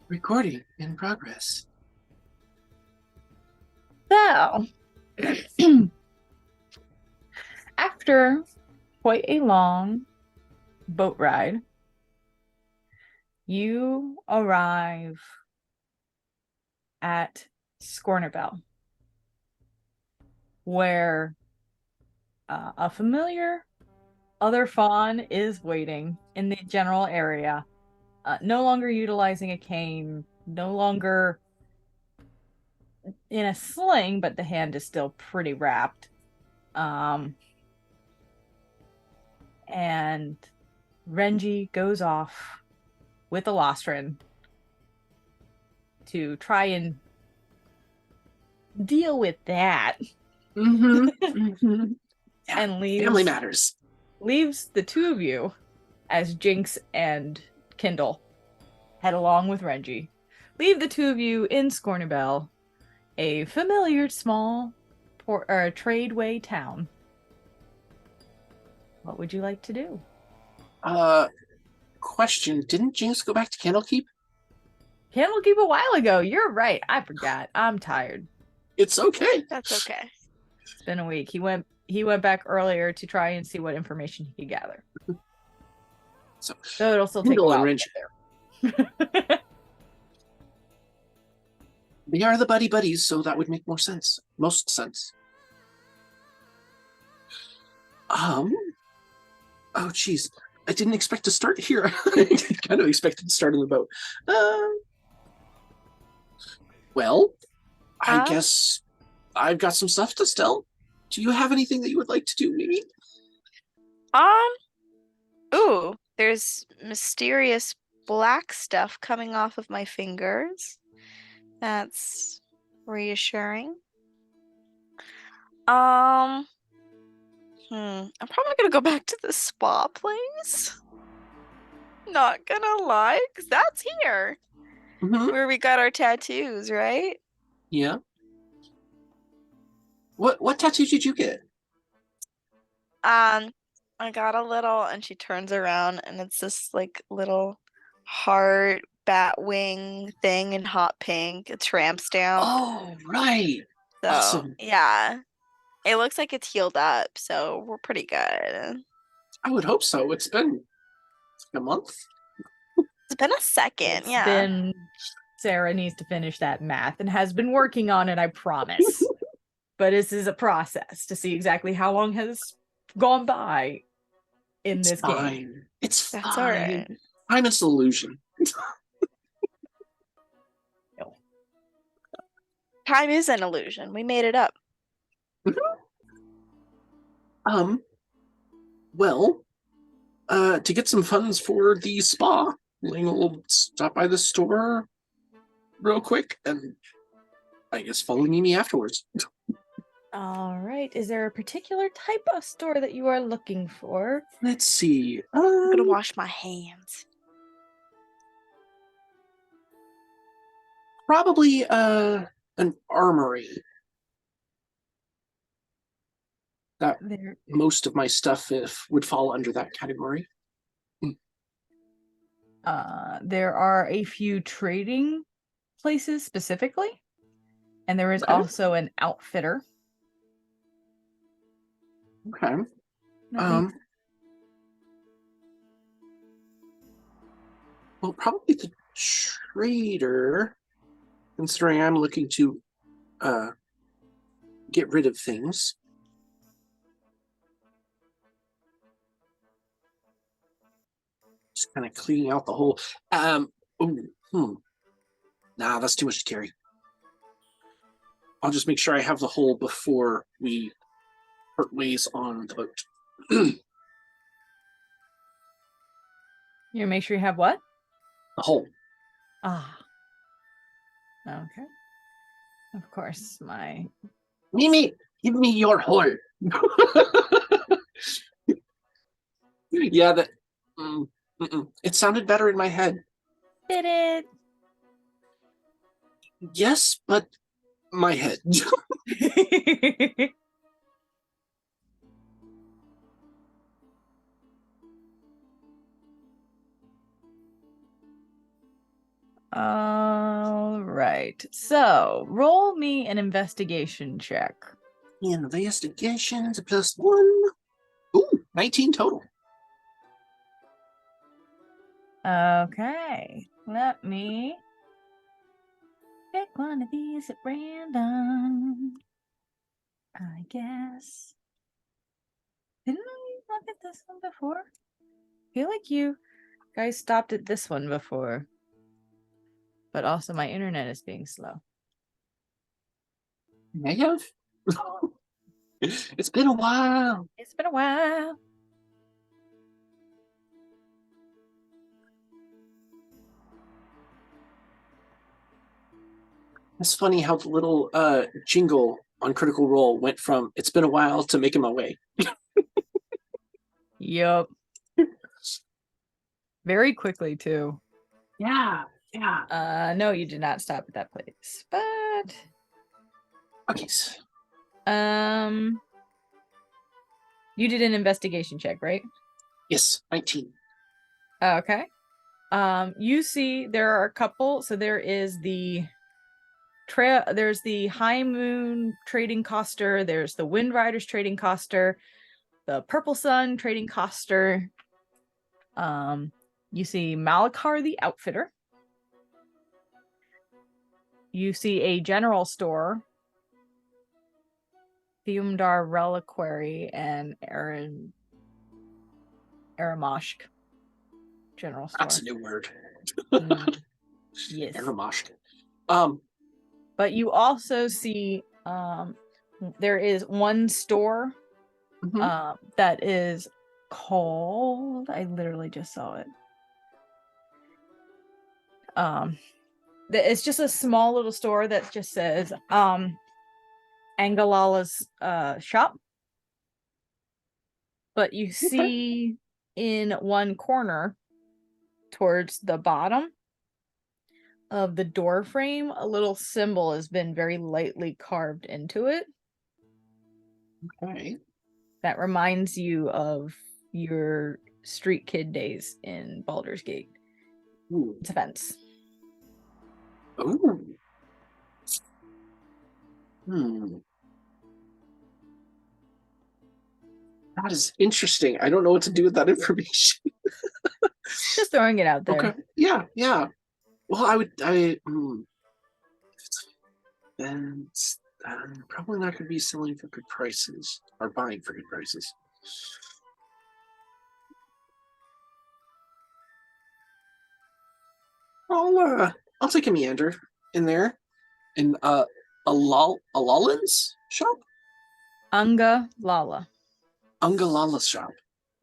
Recording in progress. So, after quite a long boat ride, you arrive at Scornubel, where a familiar other fawn is waiting in the general area, no longer utilizing a cane, no longer in a sling, but the hand is still pretty wrapped. Um, and Renji goes off with Alostrin to try and deal with that Mm-hmm. Mm-hmm. Yeah. and Family leaves matters. leaves the two of you as Jinx and Kindle head along with Renji. Leave the two of you in Scornubel, a familiar small tradeway town. What would you like to do? Uh, Question. Didn't Jinx go back to Candlekeep? Candlekeep a while ago. You're right. I forgot. I'm tired. It's okay. That's okay. It's been a week. He went back earlier to try and see what information he could gather. So, So it'll still take a Kindle and while to Renji. get there. They are the buddy buddies, so that would make more sense. Most sense. Oh, geez. I didn't expect to start here. I kind of expected to start in the boat. Well, I Um, guess I've got some stuff to sell. Do you have anything that you would like to do, maybe? um, ooh, there's mysterious black stuff coming off of my fingers. That's reassuring. Um, I'm probably gonna go back to the spa place. Not gonna lie, 'cause that's here Mm-hmm. where we got our tattoos, right? Yeah. What tattoo did you get? Um, I got a little, and she turns around, and it's this like little heart bat wing thing in hot pink. A tramp stamp. Oh, right. So Awesome. yeah, it looks like it's healed up, so we're pretty good. I would hope so. It's been a month. It's been a second, It's yeah. been Sarah needs to finish that math and has been working on it, I promise. But this is a process to see exactly how long has gone by in It's this game. fine. It's That's all right. fine. Time is an illusion. Time is an illusion. We made it up. Um, well, to get some funds for the spa, we'll stop by the store real quick and I guess follow me afterwards. All right. Is there a particular type of store that you are looking for? Let's see. I'm gonna wash my hands. Probably an armory. That There, most of my stuff would fall under that category. there are a few trading places specifically, and there is Okay. also an outfitter. Okay. Let me Well, probably the trader, considering I'm looking to get rid of things. Just kind of cleaning out the whole. Nah, that's too much to carry. I'll just make sure I have the hole before we part ways on the boat. The you make sure you have what? hole. Ah, okay. Of course, my Mimi, give me your hole. Yeah, that. It sounded better in my head. did it. Yes, but my head. right. So roll me an investigation check. Investigations +1. Ooh, 19 total. Okay. Let me pick one of these at random. I guess. Didn't I look at this one before? I feel like you guys stopped at this one before. But also my internet is being slow. May have. It's been a while. It's been a while. It's funny how the little jingle on Critical Role went from "It's been a while" to "Making my way." Yup. Very quickly too. Yeah. No, you did not stop at that place. But Okay. you did an investigation check, right? Yes, 19. Okay. You see there are a couple. So there is there's the High Moon Trading Coster, there's the Wind Riders Trading Coster, the Purple Sun Trading Coster. You see Malakar the Outfitter. You see a general store, Theumdar Reliquary, and Aramoshk general store. That's a new word. Yes. Aramoshk. But you also see there is one store that is called, I literally just saw it. It's just a small little store that just says Angalala's shop. But you see in one corner towards the bottom of the door frame, a little symbol has been very lightly carved into it. Okay. That reminds you of your street kid days in Baldur's Gate. Ooh. It's a fence. Ooh. That is interesting. I don't know what to do with that information. Just throwing it out there. Okay. Yeah. Well, then I'm probably not going to be selling for good prices or buying for good prices. I'll take a meander in there in Alalin's shop. Unga Lala. Ungalala's shop.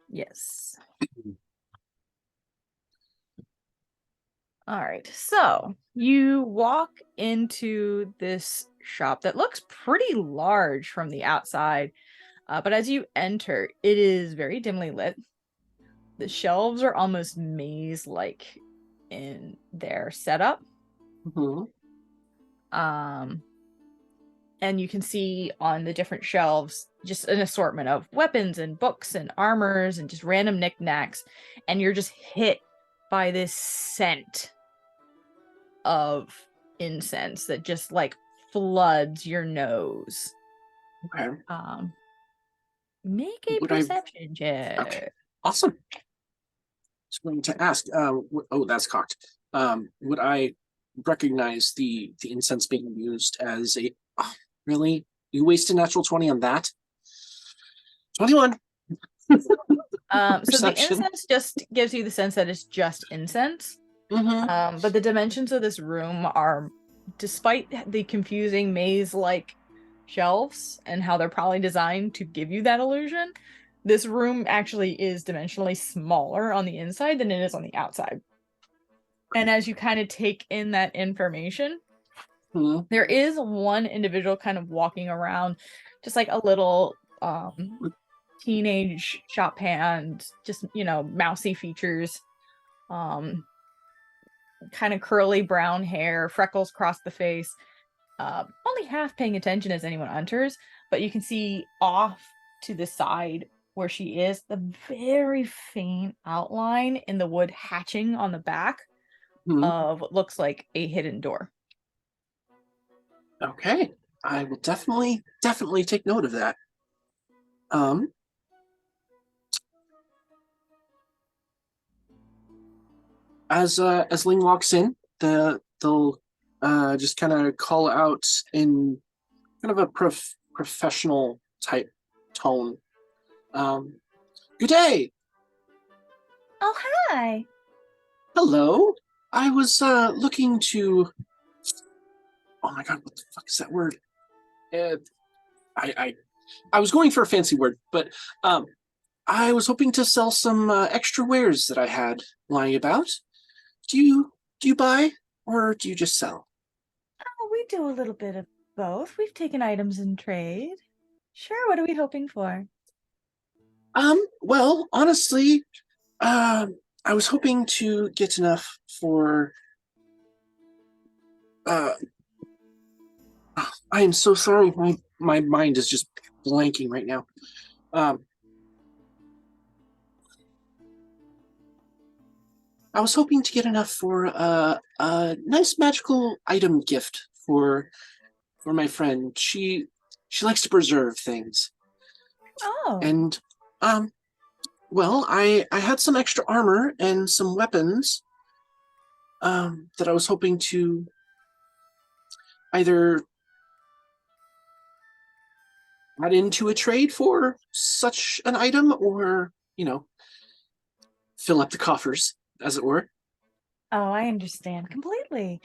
Yes. All right. So you walk into this shop that looks pretty large from the outside, but as you enter, it is very dimly lit. The shelves are almost maze-like in their setup. And you can see on the different shelves just an assortment of weapons and books and armors and just random knickknacks, and you're just hit by this scent of incense that just like floods your nose. Okay. Make a perception check. Okay. Awesome. Just going to ask. That's cocked. Would I recognize the incense being used as a? Oh, really? You wasted natural 20 on that? 21. So the incense just gives you the sense that it's just incense. But the dimensions of this room are, despite the confusing maze-like shelves and how they're probably designed to give you that illusion, this room actually is dimensionally smaller on the inside than it is on the outside. And as you kind of take in that information, there is one individual kind of walking around, just like a little teenage shop hand, just, mousy features, kind of curly brown hair, freckles across the face, only half paying attention as anyone enters, but you can see off to the side where she is the very faint outline in the wood hatching on the back of what looks like a hidden door. Okay, I will definitely take note of that. Um, as Ling walks in, they'll just kind of call out in kind of a professional type tone. Um, Good day. Oh, hi. Hello. I was looking to. Oh my god, what the fuck is that word? Uh, I was going for a fancy word, but um, I was hoping to sell some extra wares that I had lying about. Do you buy or do you just sell? Oh, we do a little bit of both. We've taken items in trade. Sure, what are we hoping for? Well, honestly, I was hoping to get enough for. Uh, I am so sorry. My mind is just blanking right now. Um, I was hoping to get enough for a nice magical item gift for my friend. She likes to preserve things, Oh, and um, well, I had some extra armor and some weapons that I was hoping to either add into a trade for such an item, or fill up the coffers, as it were. oh, I understand completely.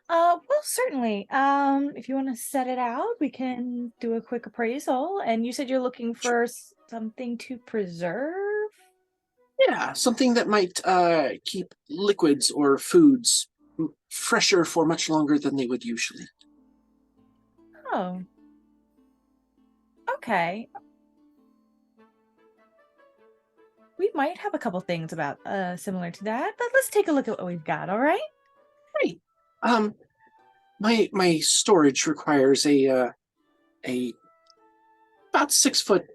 Well, certainly. If you want to set it out, we can do a quick appraisal. And you said you're looking for something to preserve? Yeah, something that might keep liquids or foods fresher for much longer than they would usually. Oh, okay. We might have a couple things about similar to that, but let's take a look at what we've got, all right? Hey, um, my storage requires a about 6 foot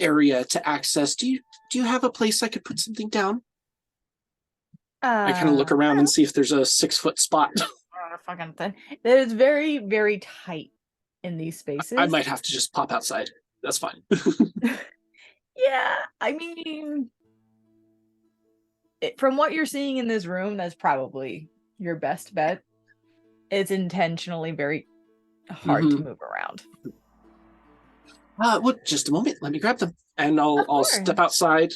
area to access. Do you have a place I could put something down? I kind of look around and Well, see if there's a 6 foot spot. fucking thing. It's very, very tight in these I spaces. might have to just pop outside. That's fine. Yeah, I mean, from what you're seeing in this room, that's probably your best bet. It's intentionally very hard to Mm-hmm. move around. Well, just a moment. Let me grab them, and I'll Of I'll course. step outside,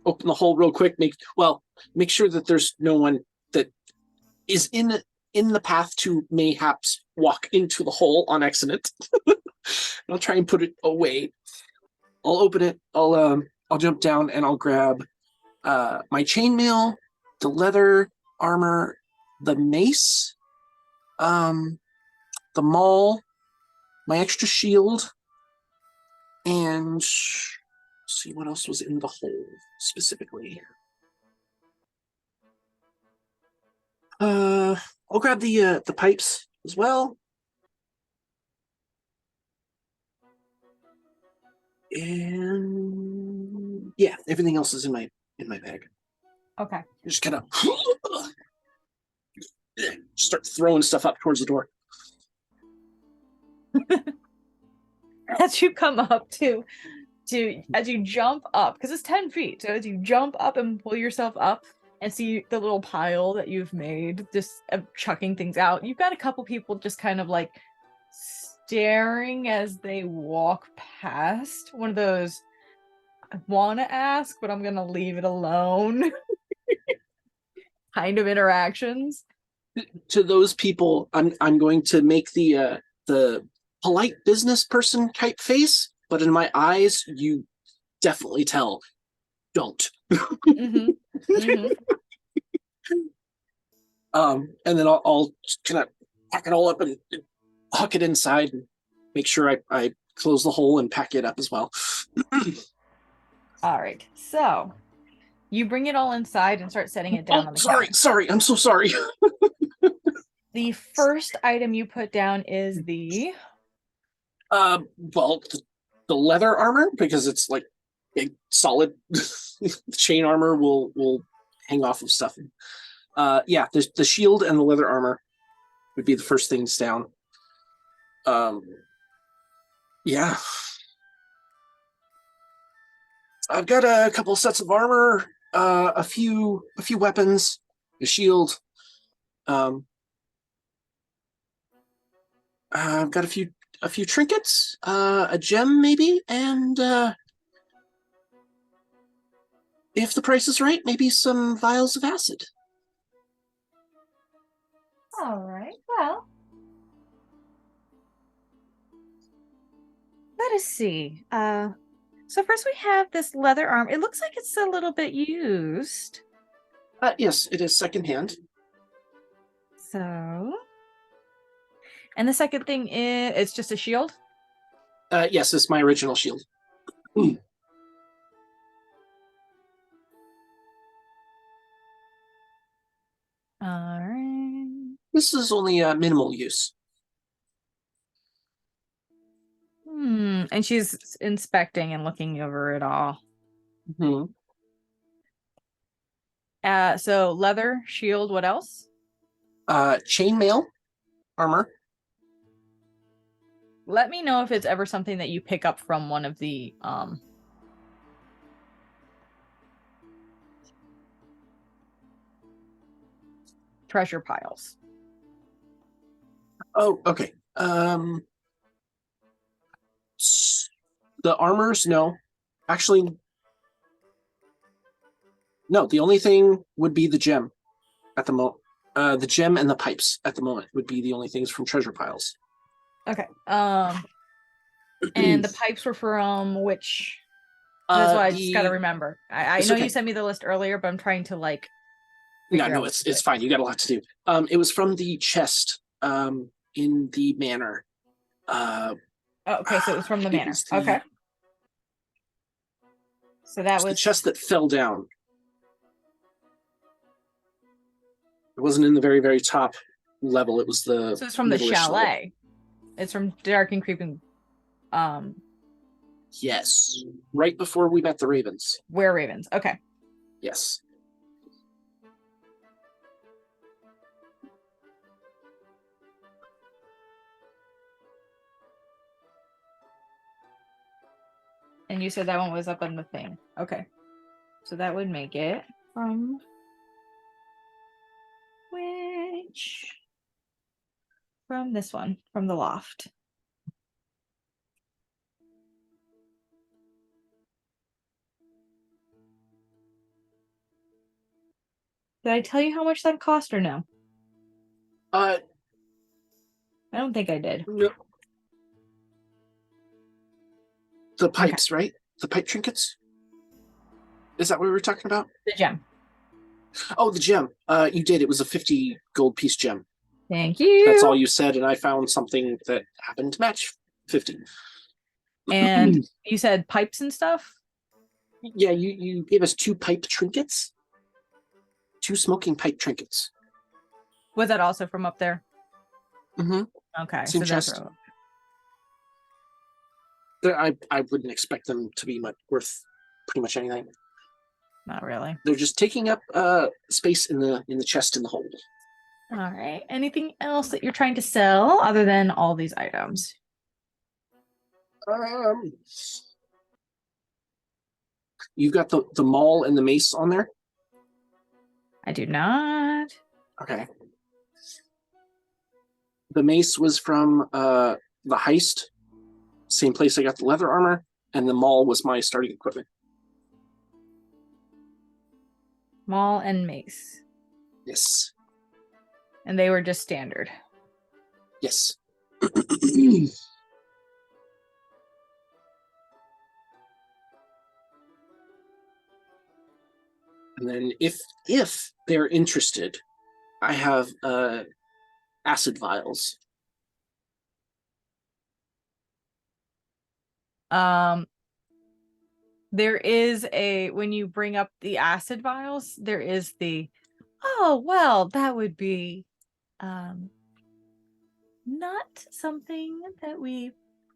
open the hole real quick. Make sure that there's no one that is in the path to mayhaps walk into the hole on accident. I'll try and put it away. I'll open it. I'll jump down and I'll grab my chainmail, the leather armor, the mace, um, the maul, my extra shield, and let's see what else was in the hole specifically. Uh, I'll grab the pipes as well, and yeah, everything else is in my bag. Okay. Just kind of start throwing stuff up towards the door. As you come up as you jump up, because it's 10 feet. So as you jump up and pull yourself up and see the little pile that you've made, just chucking things out, you've got a couple people just kind of like staring as they walk past. One of those, I want to ask, but I'm going to leave it alone kind of interactions. To those people, I'm going to make the polite business person type face, but in my eyes, you definitely tell don't. Mm-hmm. Mm-hmm. And then I'll kind of pack it all up and huck it inside and make sure I close the hole and pack it up as well. All right. So you bring it all inside and start setting it down Oh, on the sorry, counter. sorry, I'm so sorry. The first item you put down is the Well, the leather armor, because it's like big solid chain armor will hang off of stuff. Yeah, the shield and the leather armor would be the first things down. Yeah. I've got a couple sets of armor, a few weapons, a shield. I've got a few trinkets, a gem maybe, and if the price is right, maybe some vials of acid. All right. Well, let us see. So first we have this leather arm. It looks like it's a little bit used. Yes, it is secondhand. So, and the second thing is it's just a shield. Yes, it's my original shield. All right. This is only minimal use. And she's inspecting and looking over it all. Mm-hmm. So leather, shield, what else? Chainmail armor. Let me know if it's ever something that you pick up from one of the treasure piles. Oh, okay. The armors, no. Actually, no. The only thing would be the gem at the moment. The gem and the pipes at the moment would be the only things from treasure piles. Okay. And the pipes were from which? That's why I just got to remember. I know you sent me the list earlier, but I'm trying to like. No, it's fine. You got a lot to do. It was from the chest in the manor. Okay, so it was from the manor. Okay. So that was the chest that fell down. It wasn't in the very, very top level. It was the. So it's from the chalet. Level. It's from Dark and Creeping. Yes, right before we met the Ravens. Were Ravens? Okay. Yes. And you said that one was up on the thing. Okay. So that would make it from which? From this one, from the loft. Did I tell you how much that cost or no? I don't think I did. No. The pipes, okay. Right? The pipe trinkets? Is that what we were talking about? The gem. Oh, the gem. You did. It was a 50 gold piece gem. Thank you. That's all you said, and I found something that happened to match 50. And you said pipes and stuff? Yeah, you gave us 2 pipe trinkets. 2 smoking pipe trinkets. Was that also from up there? Mm-hmm. Okay. Same so chest. I wouldn't expect them to be worth pretty much anything. Not really. They're just taking up space in the chest in the hold. All right. Anything else that you're trying to sell other than all these items? You've got the maul and the mace on there? I do not. Okay. The mace was from the heist. Same place I got the leather armor, and the maul was my starting equipment. Maul and mace. Yes. And they were just standard. Yes. And then if they're interested, I have acid vials. There is when you bring up the acid vials, there is oh well, that would be not something that we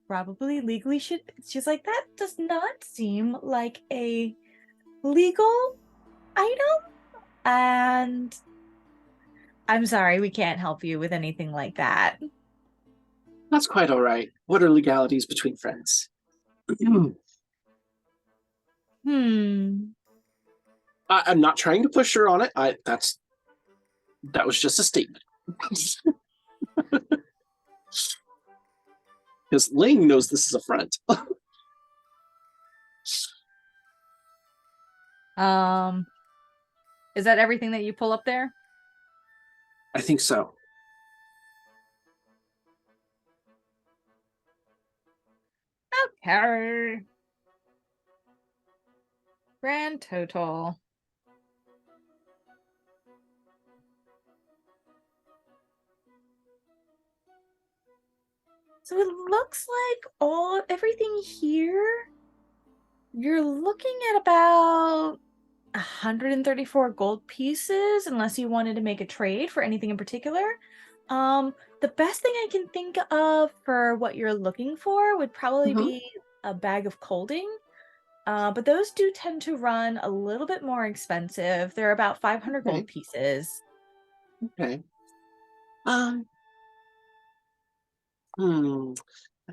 probably legally should. It's just like that does not seem like a legal item, and I'm sorry, we can't help you with anything like that. That's quite all right. What are legalities between friends? Hmm. I'm not trying to push her on it. That was just a statement. Because Ling knows this is a front. Is that everything that you pull up there? I think so. Okay. Grand total. So it looks like everything here, you're looking at about 134 gold pieces, unless you wanted to make a trade for anything in particular. The best thing I can think of for what you're looking for would probably be a bag of colding. But those do tend to run a little bit more expensive. They're about 500 Okay. gold pieces. Okay. That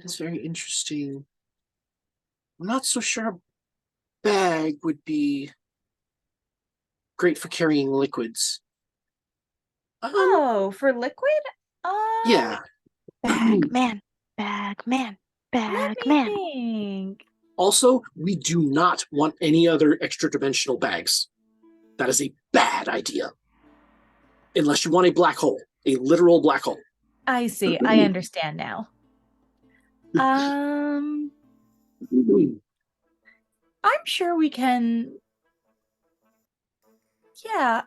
is very interesting. I'm not so sure a bag would be great for carrying liquids. Oh, for liquid? Yeah. Bag man, bag man, Let bag me man. think. Also, we do not want any other extra dimensional bags. That is a bad idea. Unless you want a black hole, a literal black hole. I see. I understand now. I'm sure we can. Yeah.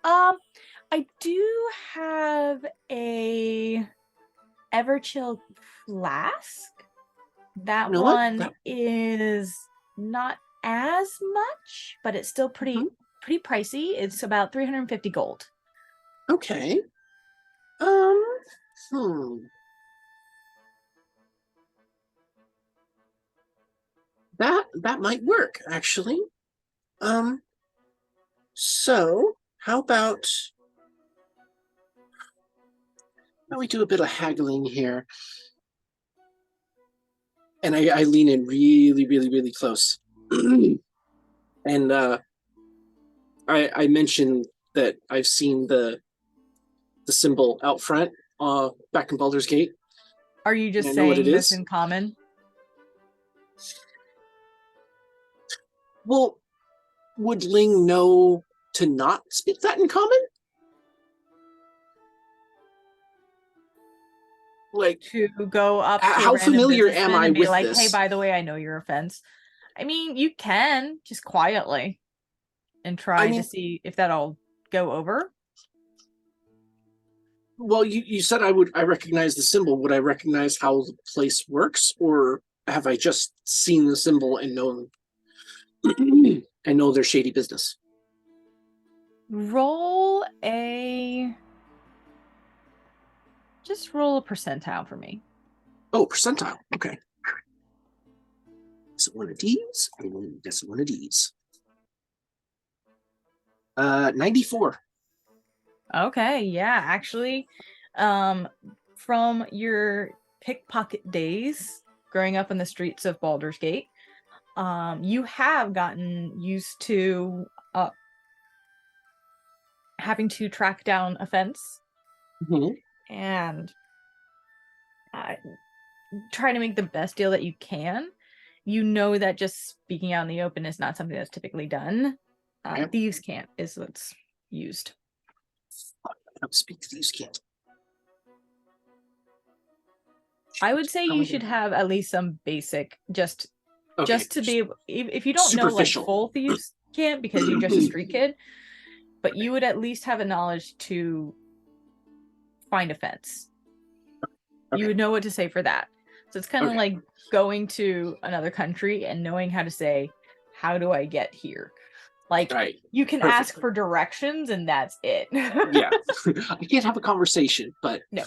I do have a Everchill flask. You That know what? one is not as much, but it's still pretty pricey. It's about 350 gold. Okay. Hmm. That might work, actually. So how about we do a bit of haggling here? And I lean in really, really, really close. And I mentioned that I've seen the symbol out front, back in Baldur's Gate. Are you And just I know what it saying this is. in common? Well, would Ling know to not speak that in common? Like, To go up to a how random familiar am businessman I and be with like, hey, this? by the way, I know your offense. I mean, you can just quietly and I try to mean, see if that'll go over. well, you said I recognize the symbol. Would I recognize how the place works, or have I just seen the symbol and know and know their shady business? Roll a. Just roll a percentile for me. Oh, percentile. Okay. So one of these, and guess one of these. 94. Okay, yeah, actually, from your pickpocket days growing up in the streets of Baldur's Gate, you have gotten used to having to track down a fence and try to make the best deal that you can. You know that just speaking out in the open is not something that's typically done. Thieves can't is what's used. I don't speak thieves can't. I would say you should have at least some basic, just to be able, if you don't know like full thieves can't because you're just a street kid, but you would at least have a knowledge to find a fence. You would know what to say for that. So it's kind of like going to another country and knowing how to say, how do I get here? Like, you can ask for directions and that's it. Yeah. I can't have a conversation, but no.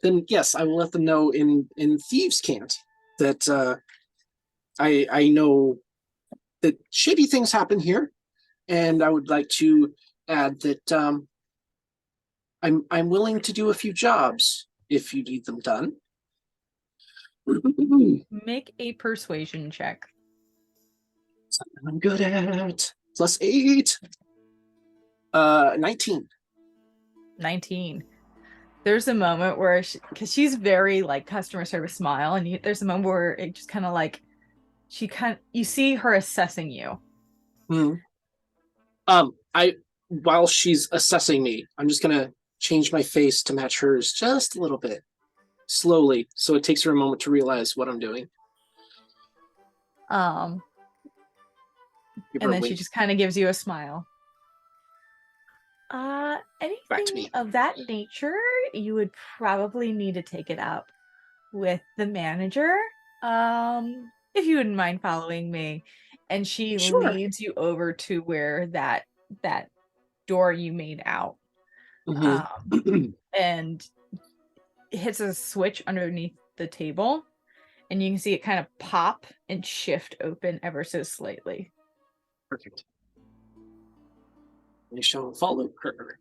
Then yes, I will let them know in Thieves Can't that I know that shady things happen here, and I would like to add that I'm willing to do a few jobs if you need them done. Make a persuasion check. Something I'm good at. +8. 19. 19. There's a moment where, because she's very like customer service smile, and there's a moment where it just kind of like, you see her assessing you. While she's assessing me, I'm just gonna change my face to match hers just a little bit, slowly, so it takes her a moment to realize what I'm doing. And then she just kind of gives you a smile. Anything of that nature, you would probably need to take it up with the manager. If you wouldn't mind following me. And she leads you over to where that door you made out. And hits a switch underneath the table, and you can see it kind of pop and shift open ever so slightly. Perfect. I shall follow her.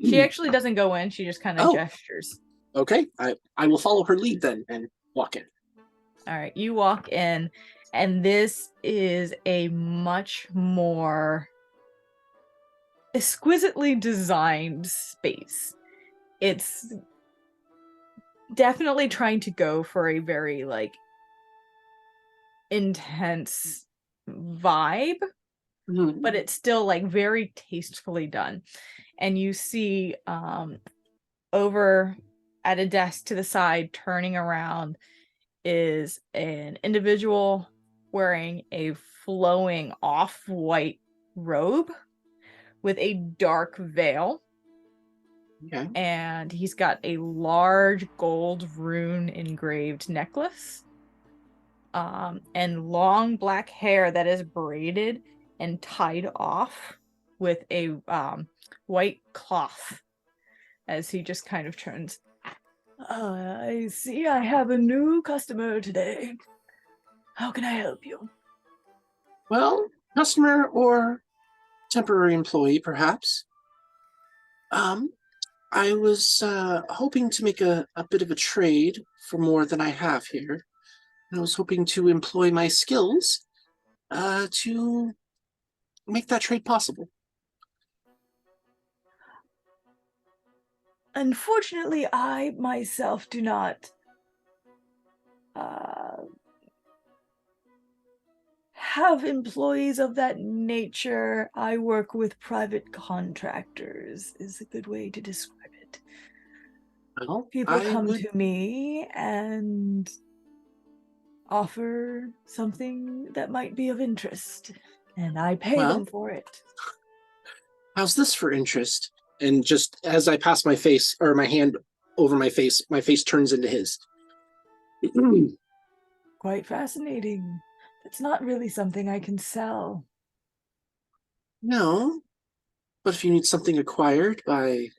She actually doesn't go in, she just kind of gestures. Okay, I will follow her lead then and walk in. All right, you walk in, and this is a much more exquisitely designed space. It's definitely trying to go for a very like intense vibe, but it's still like very tastefully done. And you see over at a desk to the side, turning around, is an individual wearing a flowing off-white robe with a dark veil. Okay. And he's got a large gold rune engraved necklace, and long black hair that is braided and tied off with a white cloth, as he just kind of turns. I see I have a new customer today. How can I help you? Well, customer or temporary employee, perhaps. I was hoping to make a bit of a trade for more than I have here. I was hoping to employ my skills to make that trade possible. Unfortunately, I myself do not have employees of that nature. I work with private contractors, is a good way to describe it. Well, people come to me and offer something that might be of interest, and I pay them for it. How's this for interest? And just as I pass my face, or my hand over my face turns into his. Quite fascinating. It's not really something I can sell. No, but if you need something acquired by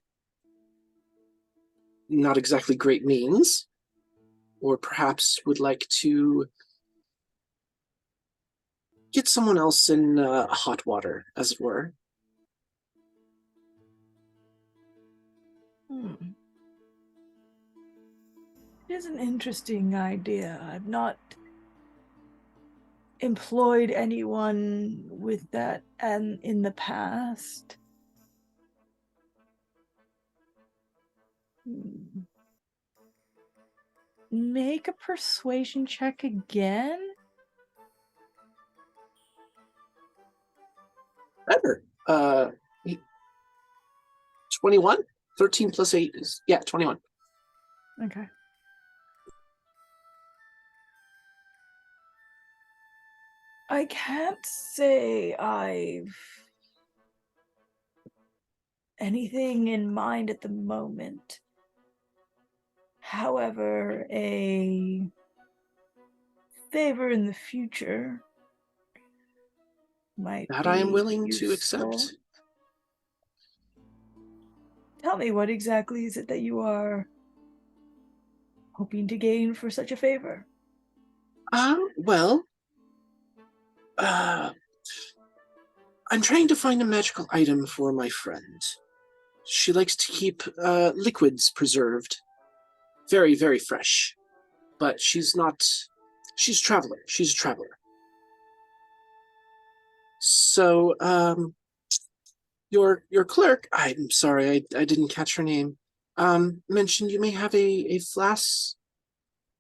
not exactly great means, or perhaps would like to get someone else in hot water, as it were. It is an interesting idea. I've not employed anyone with that and in the past. Make a persuasion check again. Better. 21? 13 plus 8 is, 21. Okay. I can't say I've anything in mind at the moment. However, a favor in the future might that be I am willing useful. to accept. Tell me, what exactly is it that you are hoping to gain for such a favor? Well, I'm trying to find a magical item for my friend. She likes to keep liquids preserved. Very, very fresh. but she's not. She's traveler. She's a traveler. So, your clerk. I'm sorry, I didn't catch her name. Mentioned you may have a flask,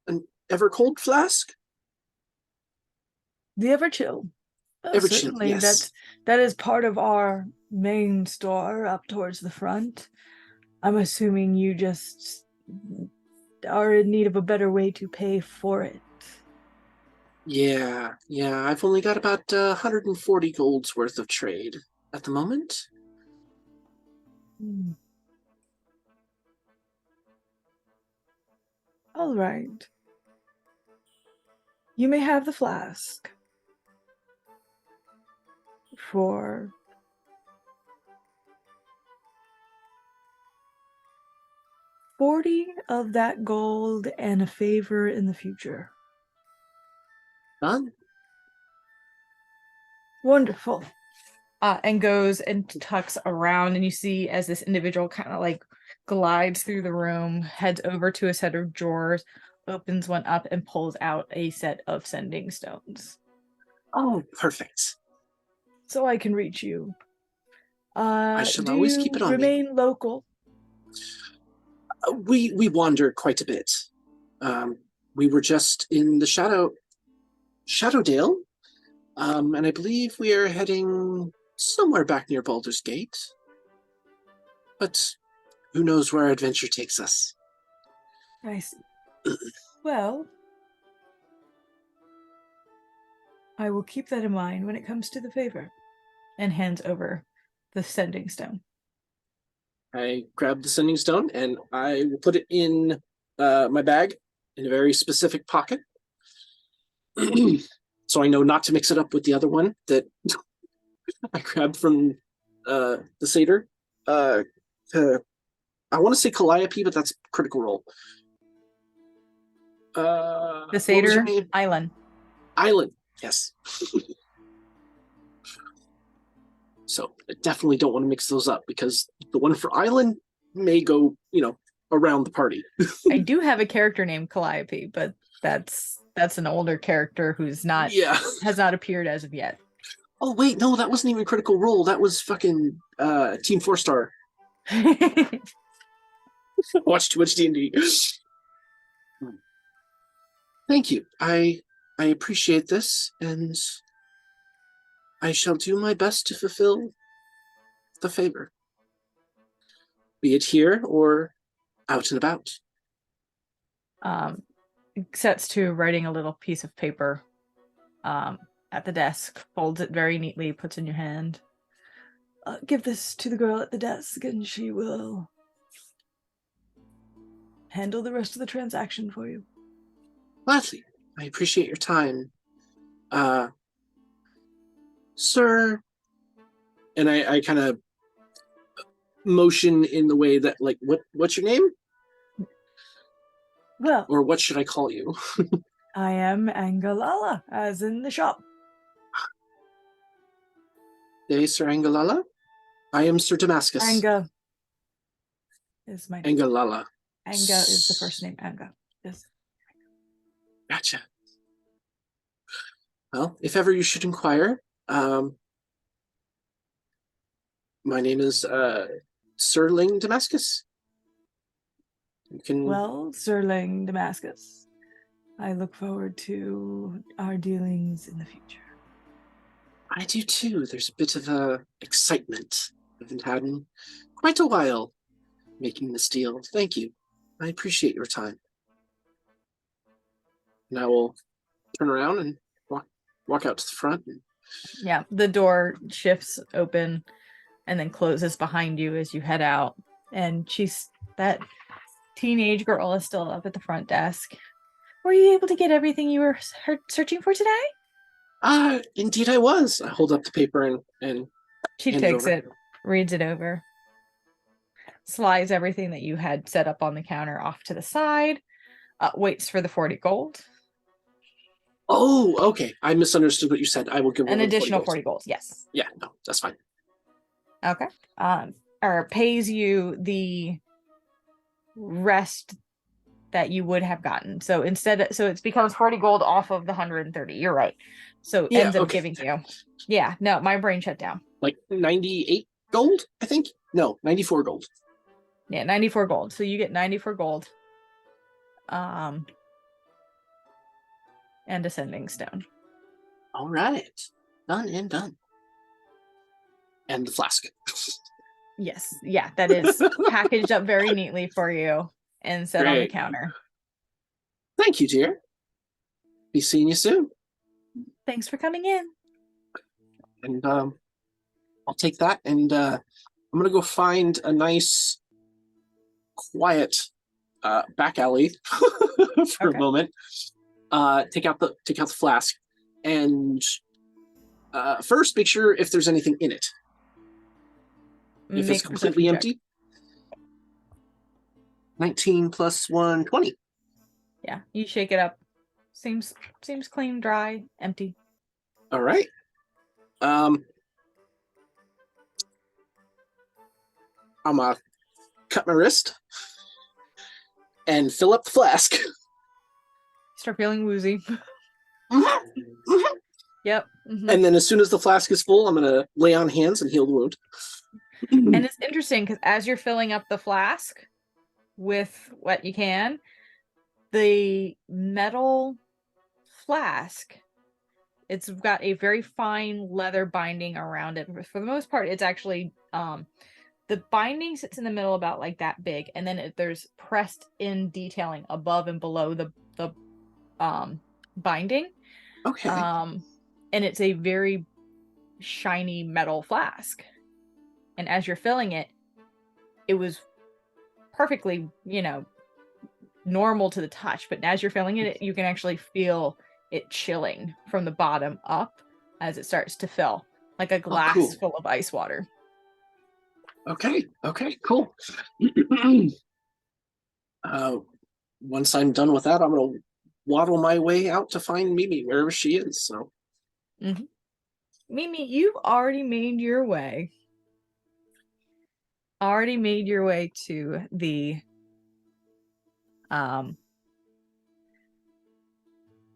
an ever cold flask. The Everchill. Oh, Ever chill, certainly. yes. That is part of our main store up towards the front. I'm assuming you just are in need of a better way to pay for it. Yeah. I've only got about 140 golds worth of trade at the moment. Hmm. All right. You may have the flask for 40 of that gold and a favor in the future. Done. Wonderful. And goes and tucks around, and you see as this individual kind of like glides through the room, heads over to a set of drawers, opens one up, and pulls out a set of sending stones. Oh, perfect. So I can reach you. I shall Do always you keep it on me. remain local? We wander quite a bit. We were just in the Shadowdale, and I believe we are heading somewhere back near Baldur's Gate. But who knows where our adventure takes us? I see. Well, I will keep that in mind when it comes to the favor. And hands over the sending stone. I grab the sending stone and I will put it in my bag in a very specific pocket. So I know not to mix it up with the other one that I grabbed from the Satyr. I want to say Calliope, but that's Critical Role. The What was Satyr your name? Island. Island, yes. So I definitely don't want to mix those up because the one for Island may go, around the party. I do have a character named Calliope, but that's an older character who's not has not appeared as of yet. Oh wait, no, that wasn't even Critical Role. That was fucking Team 4-Star. Watch too much D&D. Thank you. I appreciate this, and I shall do my best to fulfill the favor, be it here or out and about. Sets to writing a little piece of paper at the desk, folds it very neatly, puts in your hand. Give this to the girl at the desk, and she will handle the rest of the transaction for you. Gladly. I appreciate your time. Sir, and I kind of motion in the way that, like, what's your name? Well, or what should I call you? I am Angalala, as in the shop. Hey, Sir Angalala? I am Sir Damascus. Anga is my name. Angalala. Anga is the first name. Anga. Yes. Gotcha. Well, if ever you should inquire, my name is Sir Ling Damascus. You can... Well, Sir Ling Damascus, I look forward to our dealings in the future. I do too. There's a bit of excitement I haven't had in quite a while making this deal. Thank you. I appreciate your time. And I will turn around and walk out to the front. Yeah, the door shifts open and then closes behind you as you head out. And that teenage girl is still up at the front desk. Were you able to get everything you were searching for today? Indeed I was. I hold up the paper and she takes it, reads it over, slides everything that you had set up on the counter off to the side, waits for the 40 gold. Oh, okay. I misunderstood what you said. I will give an additional 40 gold. Yes. Yeah, no, that's fine. Okay. Or pays you the rest that you would have gotten. So so it becomes 40 gold off of the 130. You're right. So it Yeah, ends up okay. giving you. Yeah, no, my brain shut down. Like 98 gold, I think. No, 94 gold. Yeah, 94 gold. So you get 94 gold. And a sending stone. All right. Done and done. And the flask. Yes. Yeah, that is packaged up very neatly for you and set on the Great. counter. Thank you, dear. Be seeing you soon. Thanks for coming in. And I'll take that, and I'm gonna go find a nice, quiet back alley for a moment. Take out the flask, and first make sure if there's anything in it. If Make it's a completely perception check. empty, 19 plus 1, 20. Yeah, you shake it up. Seems clean, dry, empty. All right. I'm gonna cut my wrist and fill up the flask. Start feeling woozy. Yep. Mm-hmm. And then as soon as the flask is full, I'm gonna lay on hands and heal the wound. And it's interesting because as you're filling up the flask with what you can, the metal flask, it's got a very fine leather binding around it. For the most part, it's actually the binding sits in the middle about like that big, and then there's pressed in detailing above and below the binding. Okay. And it's a very shiny metal flask. And as you're filling it, it was perfectly, normal to the touch. But as you're filling it, you can actually feel it chilling from the bottom up as it starts to fill, like a glass cool. full of ice water. Okay, cool. Once I'm done with that, I'm gonna waddle my way out to find Mimi wherever she is. So, Mimi, you've already made your way. To the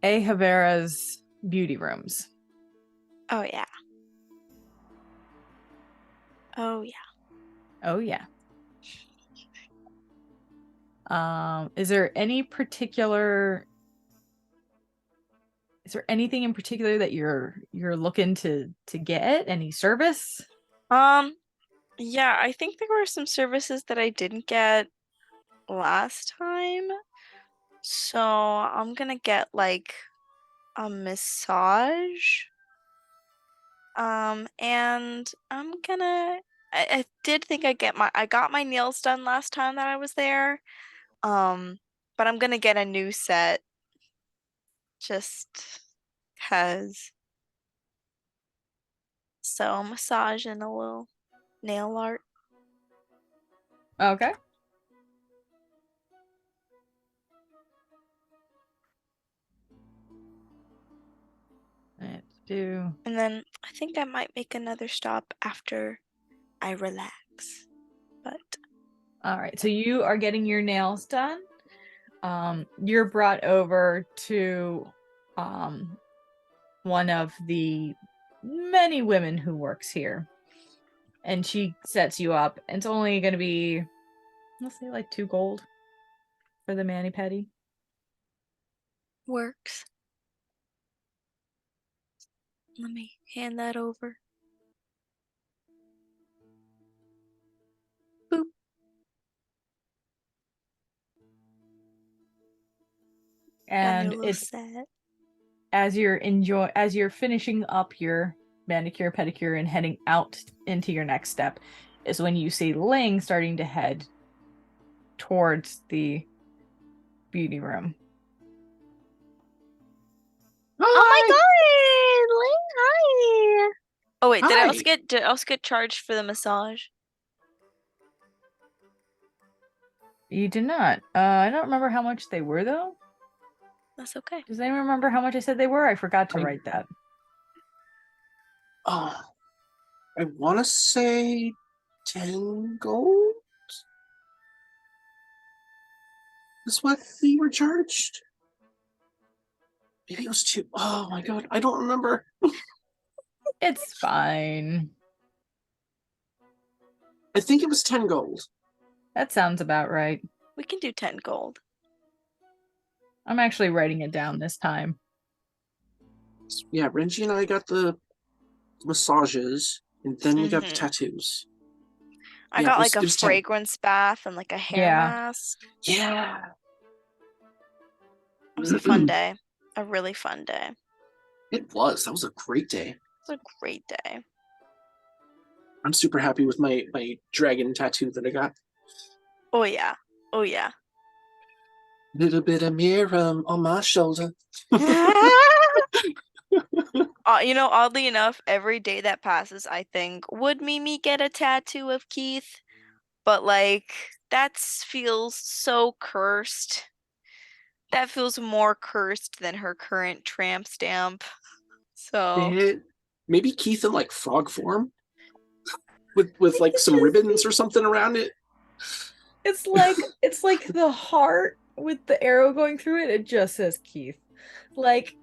Havera's beauty rooms. Oh yeah. Oh yeah. Oh yeah. Is there anything in particular that you're looking to get? Any service? Yeah, I think there were some services that I didn't get last time. So I'm gonna get like a massage. And I did think I got my nails done last time that I was there. But I'm gonna get a new set just 'cause. So a massage and a little nail art. Okay. Let's do. And then I think I might make another stop after I relax. But All right. So you are getting your nails done. You're brought over to one of the many women who works here. And she sets you up. It's only going to be, let's say, like 2 gold for the mani-pedi. works. Let me hand that over. Boop. And it's set. as you're finishing up your manicure, pedicure, and heading out into your next step is when you see Ling starting to head towards the beauty room. Oh my god, Ling, hi. Oh wait, did I Hi. also get charged for the massage? You did not. I don't remember how much they were though. That's okay. Does anyone remember how much I said they were? I forgot to write that. Oh, I want to say 10 gold. is what we were charged. Maybe it was 2. Oh my god, I don't remember. It's fine. I think it was 10 gold. That sounds about right. We can do 10 gold. I'm actually writing it down this time. Yeah, Renji and I got the massages, and then we got the Mhm. tattoos. I Yeah, got it was- like a it was 10. fragrance bath and like a hair Yeah. mask. Yeah. It was a fun day. A really fun day. It was. That was a great day. It was a great day. I'm super happy with my dragon tattoo that I got. Oh yeah. Oh yeah. Little bit of mirror on my shoulder. Oddly enough, every day that passes, I think, would Mimi get a tattoo of Keith? But like, that feels so cursed. That feels more cursed than her current tramp stamp. So Maybe Keith in like frog form, with like some just- ribbons or something around it. It's like the heart with the arrow going through it. It just says Keith. Like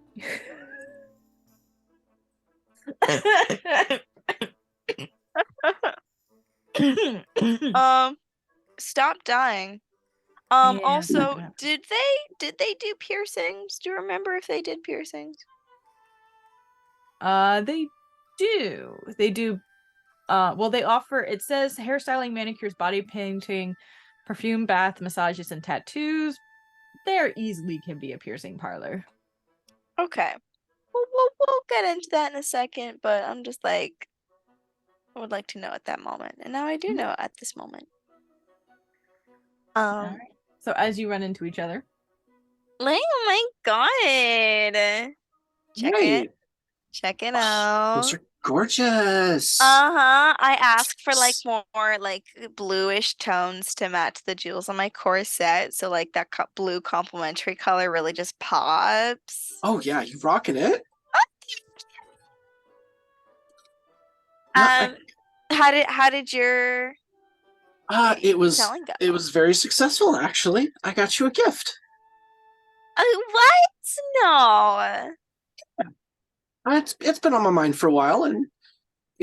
stop dying. Yeah, Also, yeah. did they do piercings? Do you remember if they did piercings? They do. They do. Well, they offer. It says hairstyling, manicures, body painting, perfume, bath, massages, and tattoos. There easily can be a piercing parlor. Okay. We'll get into that in a second, but I'm just like, I would like to know at that moment, and now I do know at this moment. All right. So as you run into each other, Like, oh my god. Check it out. Those are gorgeous. I asked for like more like bluish tones to match the jewels on my corset, so like that blue complementary color really just pops. Oh yeah, you rocking it. Yeah, How did your it was selling go? very successful actually. I got you a gift. What? No. It's been on my mind for a while, and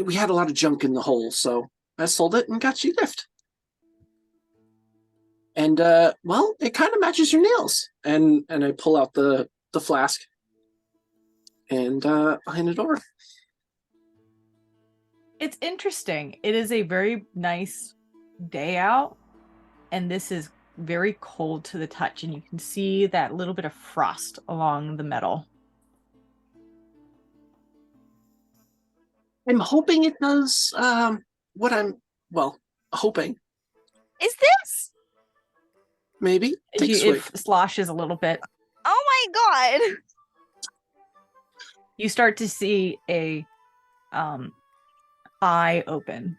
we had a lot of junk in the hole, so I sold it and got you a gift. And well, it kind of matches your nails. And I pull out the flask and I hand it over. it's interesting. It is a very nice day out, and this is very cold to the touch, and you can see that little bit of frost along the metal. I'm hoping it does what I'm hoping. Is this? Maybe. Take a It swig. sloshes a little bit. Oh my god. You start to see a eye open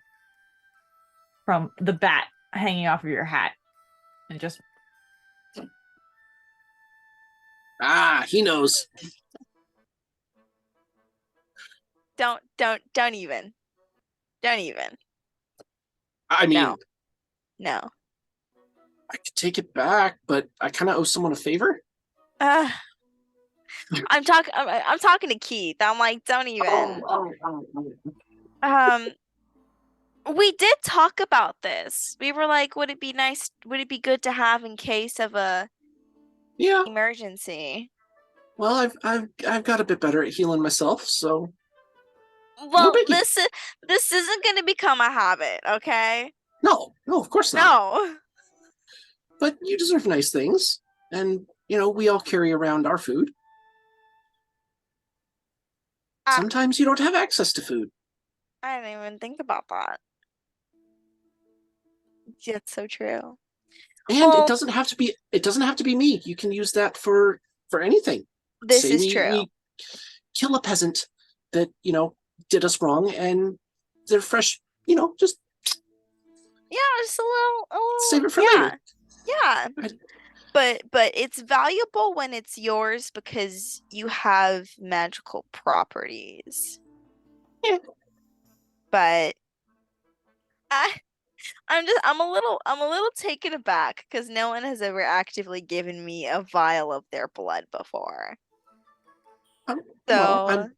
from the bat hanging off of your hat, and just He knows. Don't even. Don't even. I mean, No. No. I could take it back, but I kind of owe someone a favor. I'm talking to Keith. I'm like, don't even. We did talk about this. We were like, would it be good to have in case of a Yeah. emergency? Well, I've got a bit better at healing myself, so Well, biggie. this isn't gonna become a habit, okay? no, of course not. No. But you deserve nice things, and we all carry around our food. Sometimes you don't have access to food. I didn't even think about that. It's so true. And Well, it doesn't have to be me. You can use that for anything. This Say is true. We kill a peasant that did us wrong, and they're fresh. Just Just a little save it for yeah. later. Yeah. But it's valuable when it's yours because you have magical properties. Yeah. But I'm a little taken aback because no one has ever actively given me a vial of their blood before. Well, So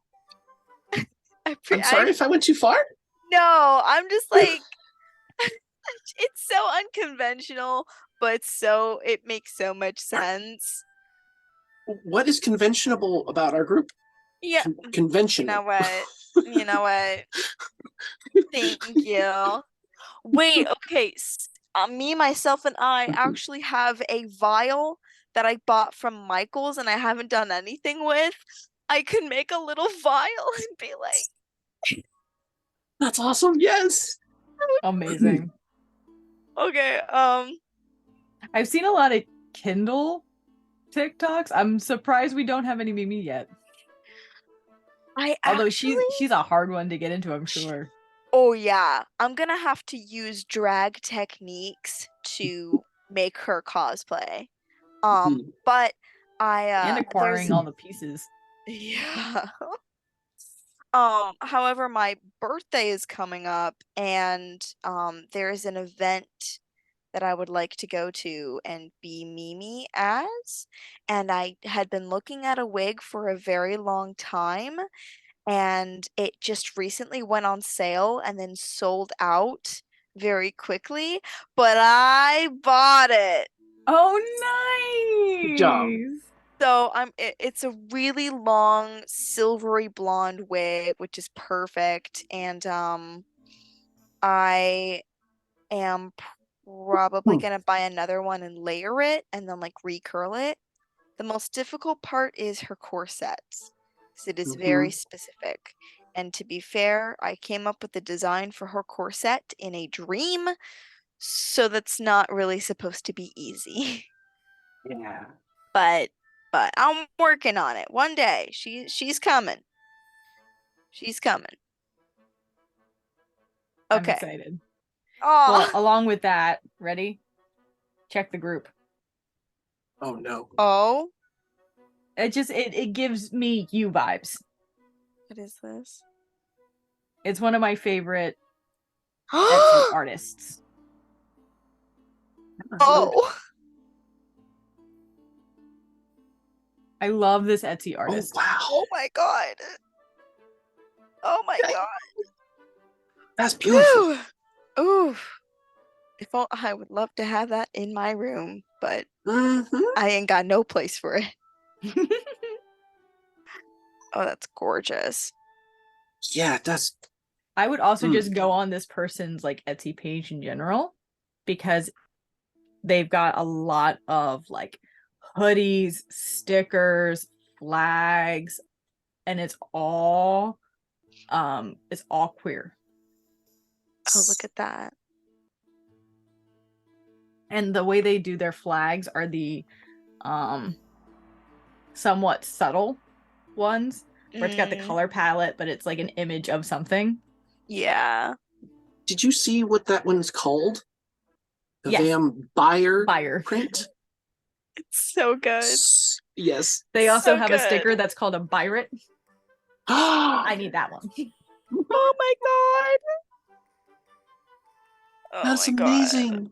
I'm sorry if I went too far. no, I'm just like it's so unconventional, but it makes so much sense. What is conventional about our group? Yeah, you Conventional. know what? You know what? Thank you. Wait, okay. Me, myself, and I actually have a vial that I bought from Michael's and I haven't done anything with. I could make a little vial and be like, That's awesome. Yes. Amazing. okay, I've seen a lot of Kindle TikToks. I'm surprised we don't have any Mimi yet. I Although actually, she's a hard one to get into, I'm sure. oh yeah, I'm gonna have to use drag techniques to make her cosplay. But And there's acquiring all the pieces. yeah. However, my birthday is coming up and there's an event that I would like to go to and be Mimi as. And I had been looking at a wig for a very long time, and it just recently went on sale and then sold out very quickly, but I bought it. Oh, Good job. nice! So it's a really long silvery blonde wig, which is perfect. And I am probably gonna buy another one and layer it and then like recurl it. The most difficult part is her corsets, because it is very specific. And to be fair, I came up with the design for her corset in a dream, so that's not really supposed to be easy. Yeah. But I'm working on it. One day she's coming. She's coming. I'm Okay. excited. Oh. Well, along with that, ready? Check the group. Oh no. Oh. It gives me you vibes. What is this? It's one of my favorite Etsy artists. Oh. I love this Etsy Oh artist. wow. Oh my god. Oh my god. That's beautiful. Ooh. Ooh. I would love to have that in my room, but Mm-hmm. I ain't got no place for it. Oh, that's gorgeous. Yeah, that's I would also just go on this person's like Etsy page in general because they've got a lot of like hoodies, stickers, flags, and it's all queer. Oh, look at that. And the way they do their flags are the somewhat subtle ones where it's got the color palette, but it's like an image of something. Yeah. Did you see what that one's called? The Yes. vampire print? It's so good. Yes. They also So have good. a sticker that's called a pirate. I need that one. Oh my god. Oh That's my amazing. god.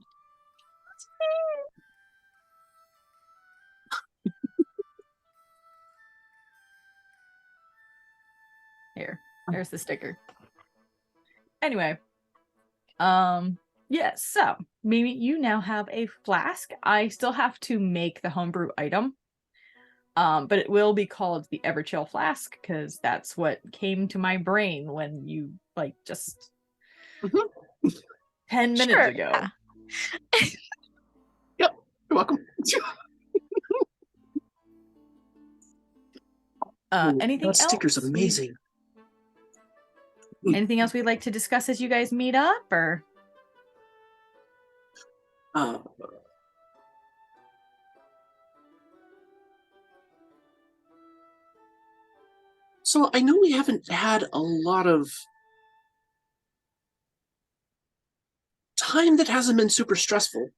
There's the sticker. Anyway, yeah, so Mimi, you now have a flask. I still have to make the homebrew item. But it will be called the Everchill Flask because that's what came to my brain when you like just 10 minutes ago. Yeah. Yep, you're welcome. Anything that sticker's else? amazing. Anything else we'd like to discuss as you guys meet up, or? So I know we haven't had a lot of time that hasn't been super stressful.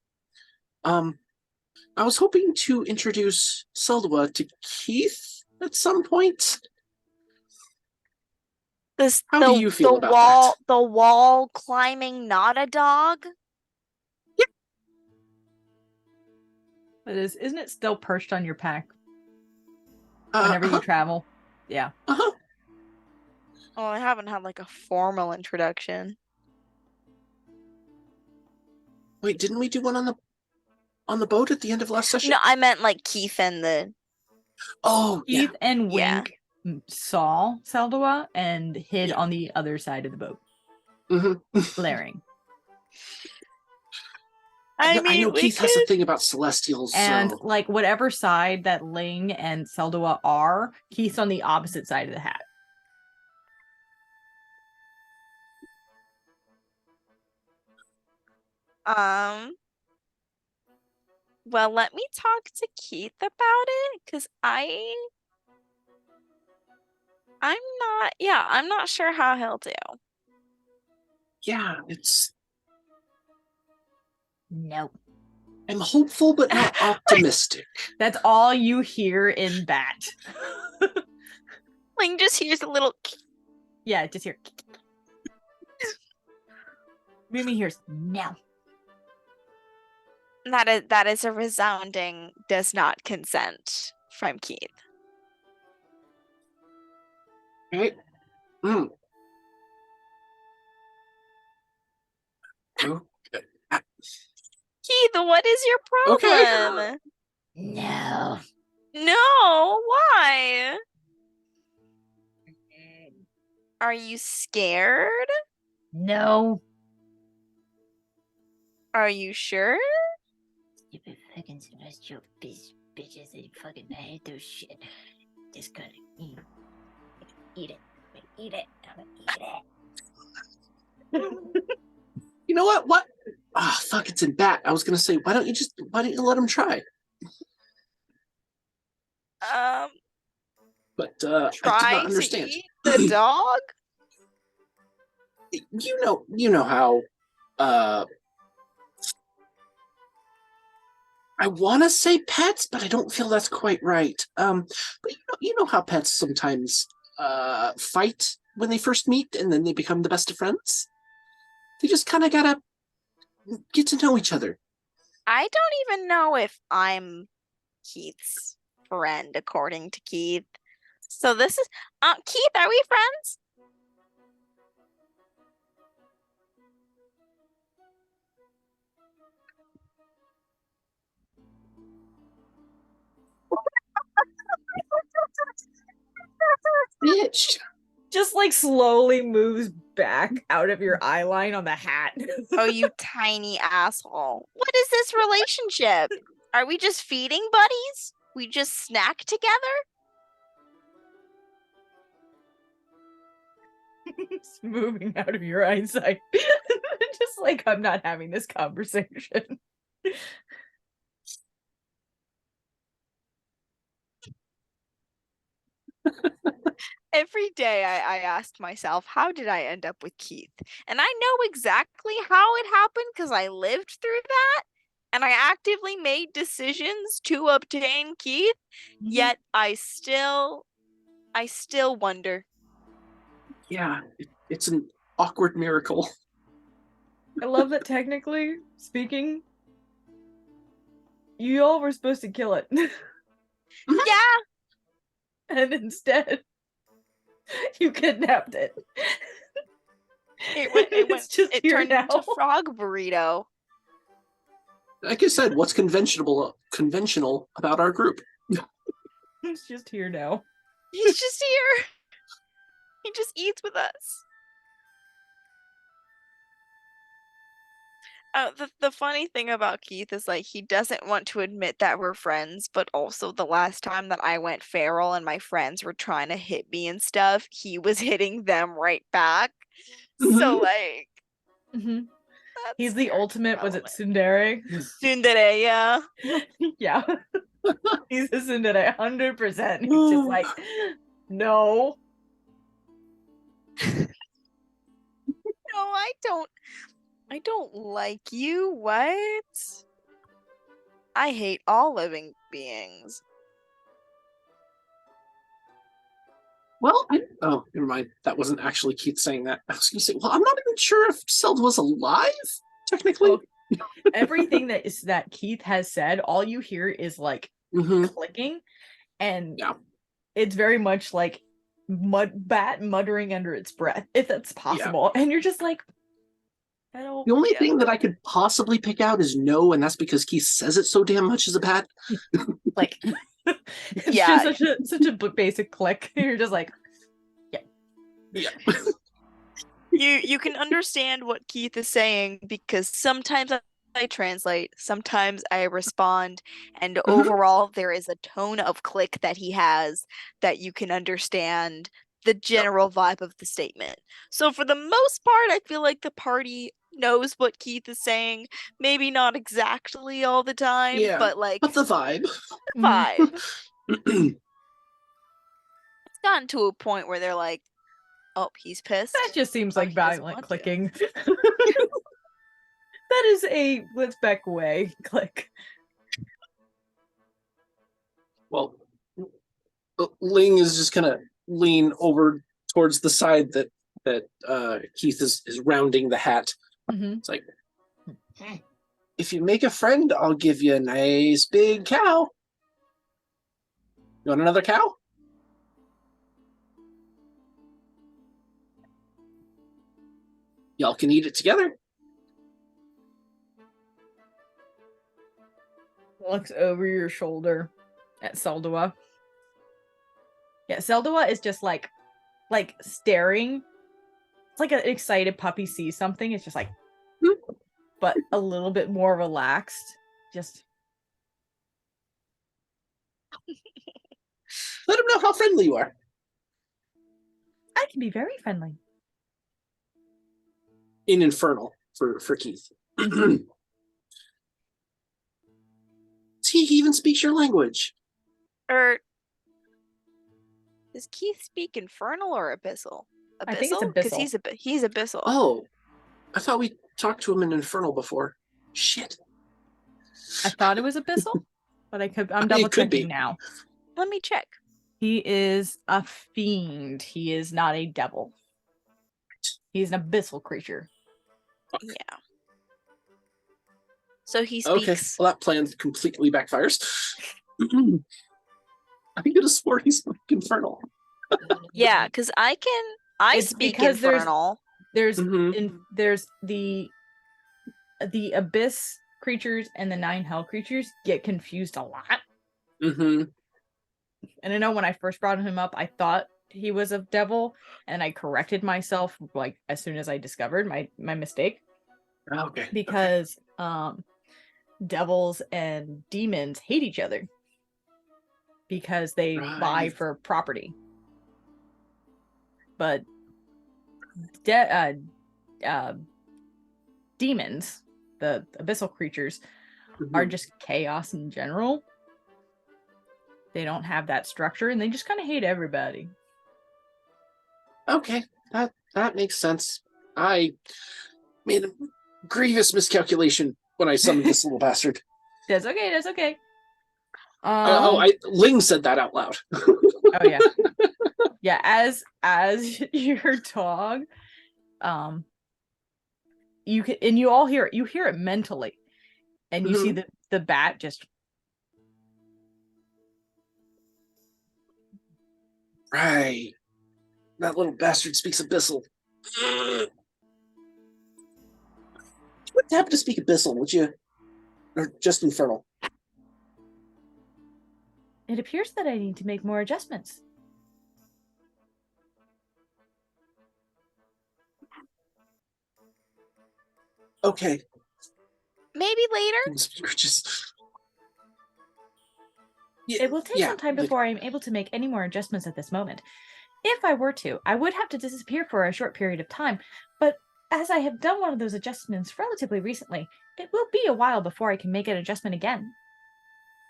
I was hoping to introduce Seldwa to Keith at some point. How do you feel about that? The wall climbing not a dog? Isn't it still perched on your pack whenever you travel? Yeah. Uh-huh. Oh, I haven't had like a formal introduction. Wait, didn't we do one on the boat at the end of last session? No, I meant like Keith and the. Oh, yeah. Keith and Yeah. Wink saw Saldua and hid on the other side of the boat, glaring. I I mean, know we Keith has a could. thing about Celestials, And so... like whatever side that Ling and Saldua are, Keith's on the opposite side of the hat. Well, let me talk to Keith about it, because I'm not sure how he'll do. Yeah, it's... No. I'm hopeful, but not optimistic. That's all you hear in that. Ling just hears a little. Yeah, just hear. Mimi hears no. That is a resounding does not consent from Keith. Right? Mm. Oh, Keith, what is your Okay. problem? No. No, why? Are you scared? No. Are you sure? Stupid fucking celestial bitches. They fucking hate those shit. Just gonna eat it. I'm gonna eat it. You know what? What? Ah, fuck, it's in bat. I was gonna say, why don't you let him try? But I did Try not to understand. eat the dog? You know how I want to say pets, but I don't feel that's quite right. But you know how pets sometimes fight when they first meet and then they become the best of friends? They just kind of gotta get to know each other. I don't even know if I'm Keith's friend, according to Keith. So this is Keith, are we friends? Bitch. Just like slowly moves back out of your eye line on the hat. Oh, you tiny asshole. What is this relationship? Are we just feeding buddies? We just snack together? It's moving out of your eyesight. Just like I'm not having this conversation. Every day I asked myself, how did I end up with Keith? And I know exactly how it happened because I lived through that and I actively made decisions to obtain Keith, yet I still wonder. Yeah, it's an awkward miracle. I love that technically speaking, you all were supposed to kill it. Yeah, And instead, you kidnapped it. it turned into frog burrito. Like I said, what's conventional about our group? It's just here now. He's just here. He just eats with us. The funny thing about Keith is like he doesn't want to admit that we're friends, but also the last time that I went feral and my friends were trying to hit me and stuff, he was hitting them right back. So like, He's the ultimate. Was it irrelevant. tsundere? Tsundere, yeah. Yeah. He's a tsundere, 100%. He's just like, no. No, I don't like you. What? I hate all living beings. Well, oh, never mind. That wasn't actually Keith saying that. I was going to say, well, I'm not even sure if Seld was alive, technically. everything that Keith has said, all you hear is like clicking, and it's very much like bat muttering under its breath, if that's possible. And you're just like, the only thing that I could possibly pick out is no, and that's because Keith says it so damn much as a bat. Like, it's just such a basic click. You're just like, yeah. You can understand what Keith is saying because sometimes I translate, sometimes I respond, and overall there is a tone of click that he has that you can understand the general vibe of the statement. So for the most part, I feel like the party knows what Keith is saying. Maybe not exactly all the time, but like the vibe. The vibe. It's gotten to a point where they're like, oh, he's pissed. That just seems like violent clicking. That is a let's back away click. Well, Ling is just gonna lean over towards the side that Keith is rounding the hat. It's like, if you make a friend, I'll give you a nice big cow. You want another cow? Y'all can eat it together. Looks over your shoulder at Seldua. Yeah, Seldua is just like staring. It's like an excited puppy sees something. It's just like, but a little bit more relaxed. Just let him know how friendly you are. I can be very friendly. In Infernal for Keith. He even speaks your language. Does Keith speak Infernal or Abyssal? Abyssal? I think it's Abyssal. Because he's Abyssal. Oh, I thought we talked to him in Infernal before. Shit. I thought it was Abyssal, but I'm double checking now. Let me check. He is a fiend. He is not a devil. He's an abyssal creature. Yeah. So he speaks. Okay, well, that plan completely backfires. I could have sworn he spoke Infernal. Yeah, because I speak Infernal. There's the abyss creatures and the 9 hell creatures get confused a lot. And I know when I first brought him up, I thought he was a devil, and I corrected myself like as soon as I discovered my mistake. Okay. Because devils and demons hate each other because they vie for property. But demons, the abyssal creatures, are just chaos in general. They don't have that structure, and they just kind of hate everybody. Okay, that makes sense. I made a grievous miscalculation when I summoned this little bastard. That's okay. Ling said that out loud. Oh yeah. Yeah, as your dog, you can, and you all hear it. You hear it mentally, and you see the bat just. Right. That little bastard speaks Abyssal. You wouldn't happen to speak Abyssal, would you? Or just Infernal? It appears that I need to make more adjustments. Okay. Maybe later? It will take some time before I'm able to make any more adjustments at this moment. If I were to, I would have to disappear for a short period of time, but as I have done one of those adjustments relatively recently, it will be a while before I can make an adjustment again.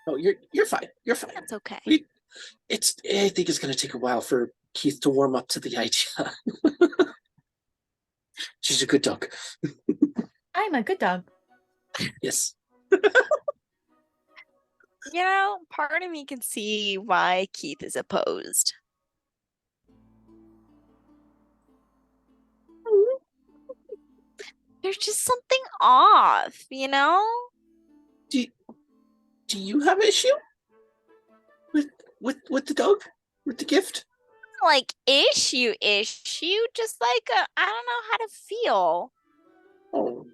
Oh, you're fine. You're fine. That's okay. I think it's going to take a while for Keith to warm up to the idea. She's a good dog. I'm a good dog. Yes. Part of me can see why Keith is opposed. There's just something off, you know? Do you have an issue with the dog? With the gift? Like issue, just like I don't know how to feel. Oh,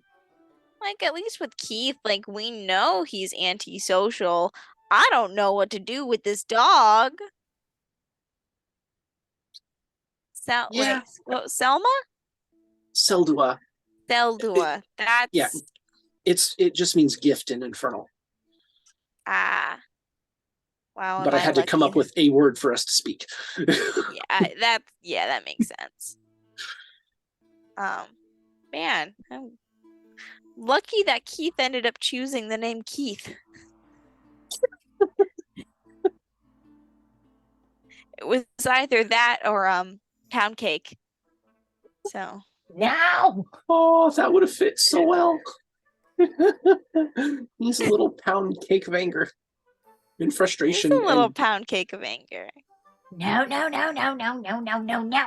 Like at least with Keith, like we know he's antisocial. I don't know what to do with this dog. yeah. Wait, what, Selma? Seldua. Seldua. Yeah, That's it just means gift in Infernal. ah. Wow, am But I I had to come lucky? up with a word for us to speak. Yeah, that makes sense. Man, I'm lucky that Keith ended up choosing the name Keith. It was either that or pound cake. So Now. Oh, that would have fit so well. He's a little pound cake of anger and he's frustration a little and pound cake of anger. No, no, no, no, no, no, no, no, no.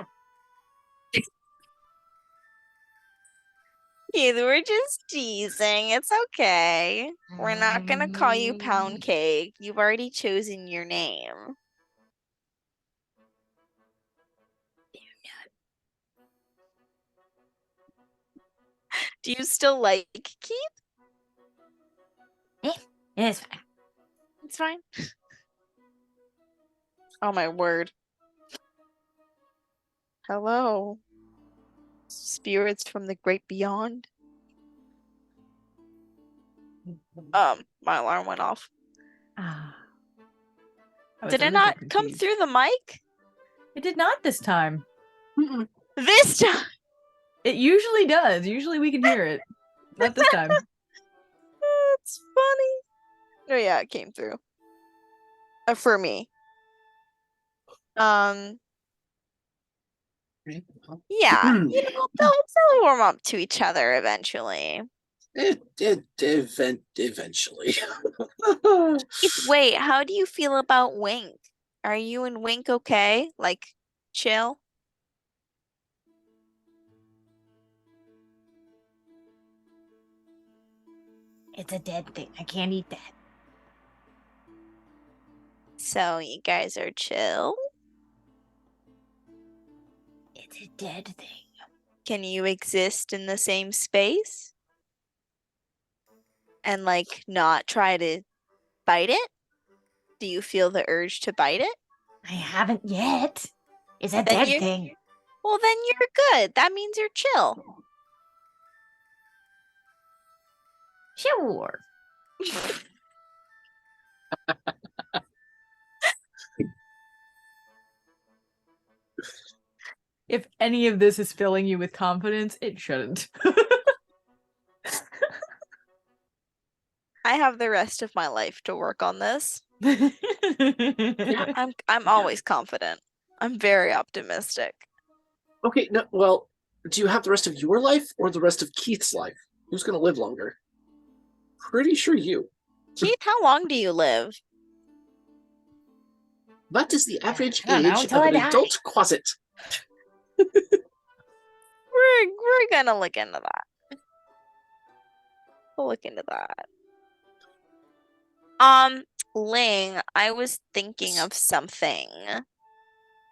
Keith, we're just teasing. It's okay. We're not gonna call you pound cake. You've already chosen your name. Do you still like Keith? It's fine. It's fine. Oh my word. Hello. Spirits from the great beyond. My alarm went off. Ah. I was Did a it little not come confused. through the mic? It did not this time. Mm-mm. This time. It usually does. Usually we can hear it. Not this time. It's funny. Oh yeah, it came through. For me. Yeah, they'll warm up to each other eventually. Eventually. Wait, how do you feel about Wink? Are you and Wink okay? Like, chill? It's a dead thing. I can't eat that. So you guys are chill? It's a dead thing. Can you exist in the same space? And like not try to bite it? Do you feel the urge to bite it? I haven't yet. It's a Then dead you- thing. Well, then you're good. That means you're chill. Sure. If any of this is filling you with confidence, it shouldn't. I have the rest of my life to work on this. Yeah. I'm always confident. I'm very optimistic. Okay, no, well, do you have the rest of your life or the rest of Keith's life? Who's going to live longer? Pretty sure you. Keith, how long do you live? What is the average I don't know, age until of I an die. adult quasit? We're gonna look into that. We'll look into that. Ling, I was thinking of something.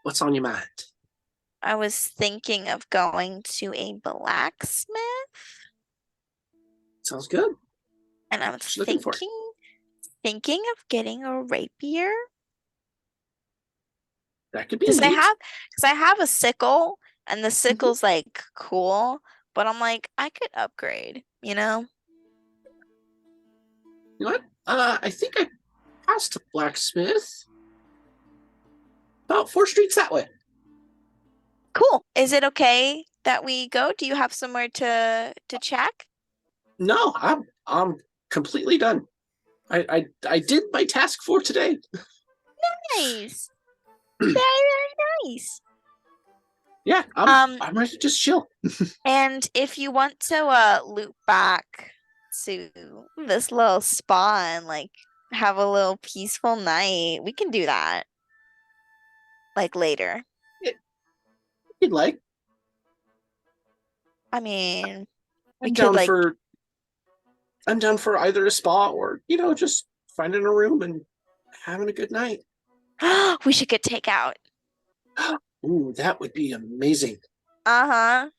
What's on your mind? I was thinking of going to a blacksmith, Sounds good. and I'm Just looking for it. thinking of getting a rapier. That could be Because neat. I have a sickle, and the Mm-hmm. sickle's like cool, but I'm like, I could upgrade, you know? You know what? I think I passed a blacksmith. About 4 streets that way. Cool. Is it okay that we go? Do you have somewhere to check? No, I'm completely done. I did my task for today. Nice. Very, very nice. Yeah, I'm ready to just chill. And if you want to loop back to this little spa and like have a little peaceful night, we can do that. Like later. You'd like. I mean, We I'm could down like for either a spa or, just finding a room and having a good night. we should get takeout. Ooh, that would be amazing. Uh-huh.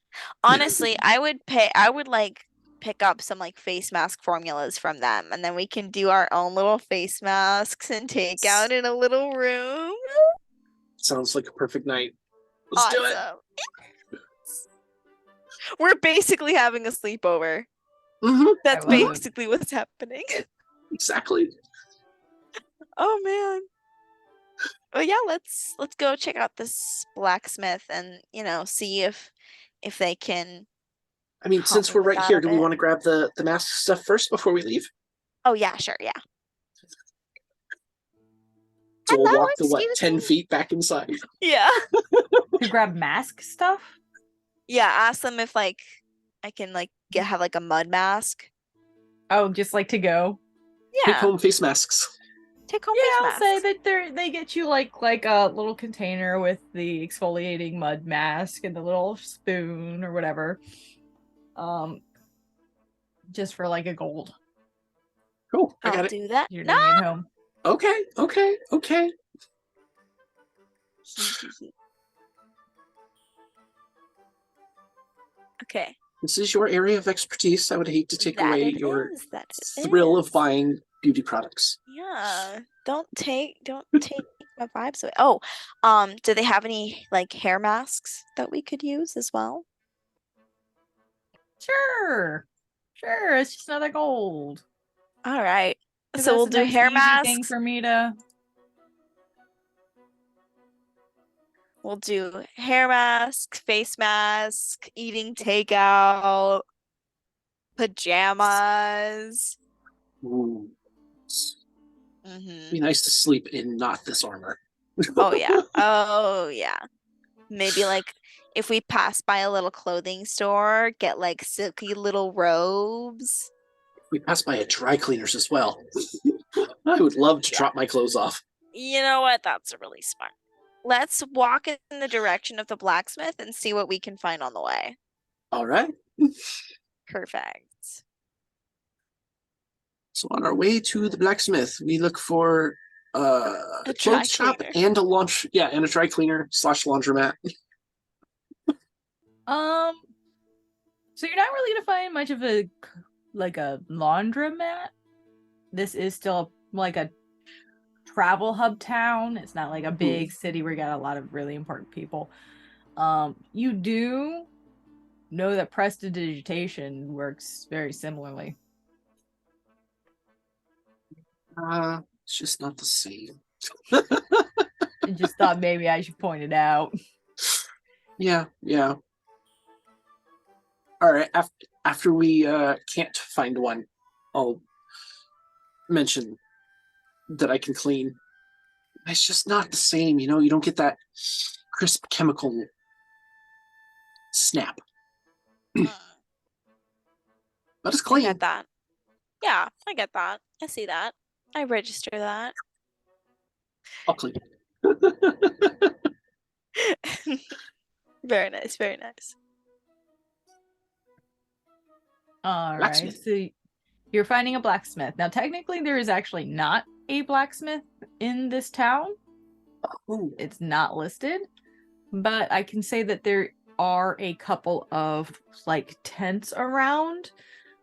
Honestly, I would like pick up some like face mask formulas from them and then we can do our own little face masks and take out in a little room. Sounds like a perfect night. Let's do it. Awesome. We're basically having a sleepover. Mm-hmm. That's love it. basically what's happening. Exactly. Oh man. Well, yeah, let's go check out this blacksmith and, see if they can I mean, help since me we're with right that here, a do we bit. want to grab the mask stuff first before we leave? Oh yeah, sure, yeah. So we'll Hello, walk the excuse 10 me. feet back inside. Yeah. To grab mask stuff? Yeah, ask them if like I can like have like a mud mask. Oh, just like to go. Take Yeah. home face masks. Take home Yeah, face I'll masks. say that they get you like a little container with the exfoliating mud mask and the little spoon or whatever. Just for like a gold. Cool. I I'll got it. do that. You're No. doing it home. Okay. Okay. This is your area of expertise. I would hate to take That away it your is, that it thrill of is. buying beauty products. Yeah. Don't take my vibes away. Oh, do they have any like hair masks that we could use as well? Sure. It's just another gold. All right. 'Cause So that's we'll a do nice, hair easy thing masks. for me to. We'll do hair mask, face mask, eating takeout, pajamas. Ooh. Mm-hmm. Be nice to sleep in not this armor. Oh yeah. Oh yeah. Maybe like if we pass by a little clothing store, get like silky little robes. We pass by a dry cleaners as well. I would love to drop my clothes off. You know what? That's really smart. Let's walk in the direction of the blacksmith and see what we can find on the way. All right. Perfect. So on our way to the blacksmith, we look for a A dry clothes shop cleaner. and and a dry cleaner / laundromat. So you're not really gonna find much of a laundromat. This is still like a travel hub town. It's not like a big city where you got a lot of really important people. You do know that prestidigitation works very similarly. It's just not the same. I just thought maybe I should point it out. Yeah. All right. After we can't find one, I'll mention that I can clean. It's just not the same, you don't get that crisp chemical snap. Mm, But it's I clean. get that. Yeah, I get that. I see that. I register that. I'll clean. Very nice, very nice. All right. Blacksmith. So you're finding a blacksmith. Now, technically, there is actually not a blacksmith in this town. Ooh. It's not listed, but I can say that there are a couple of like tents around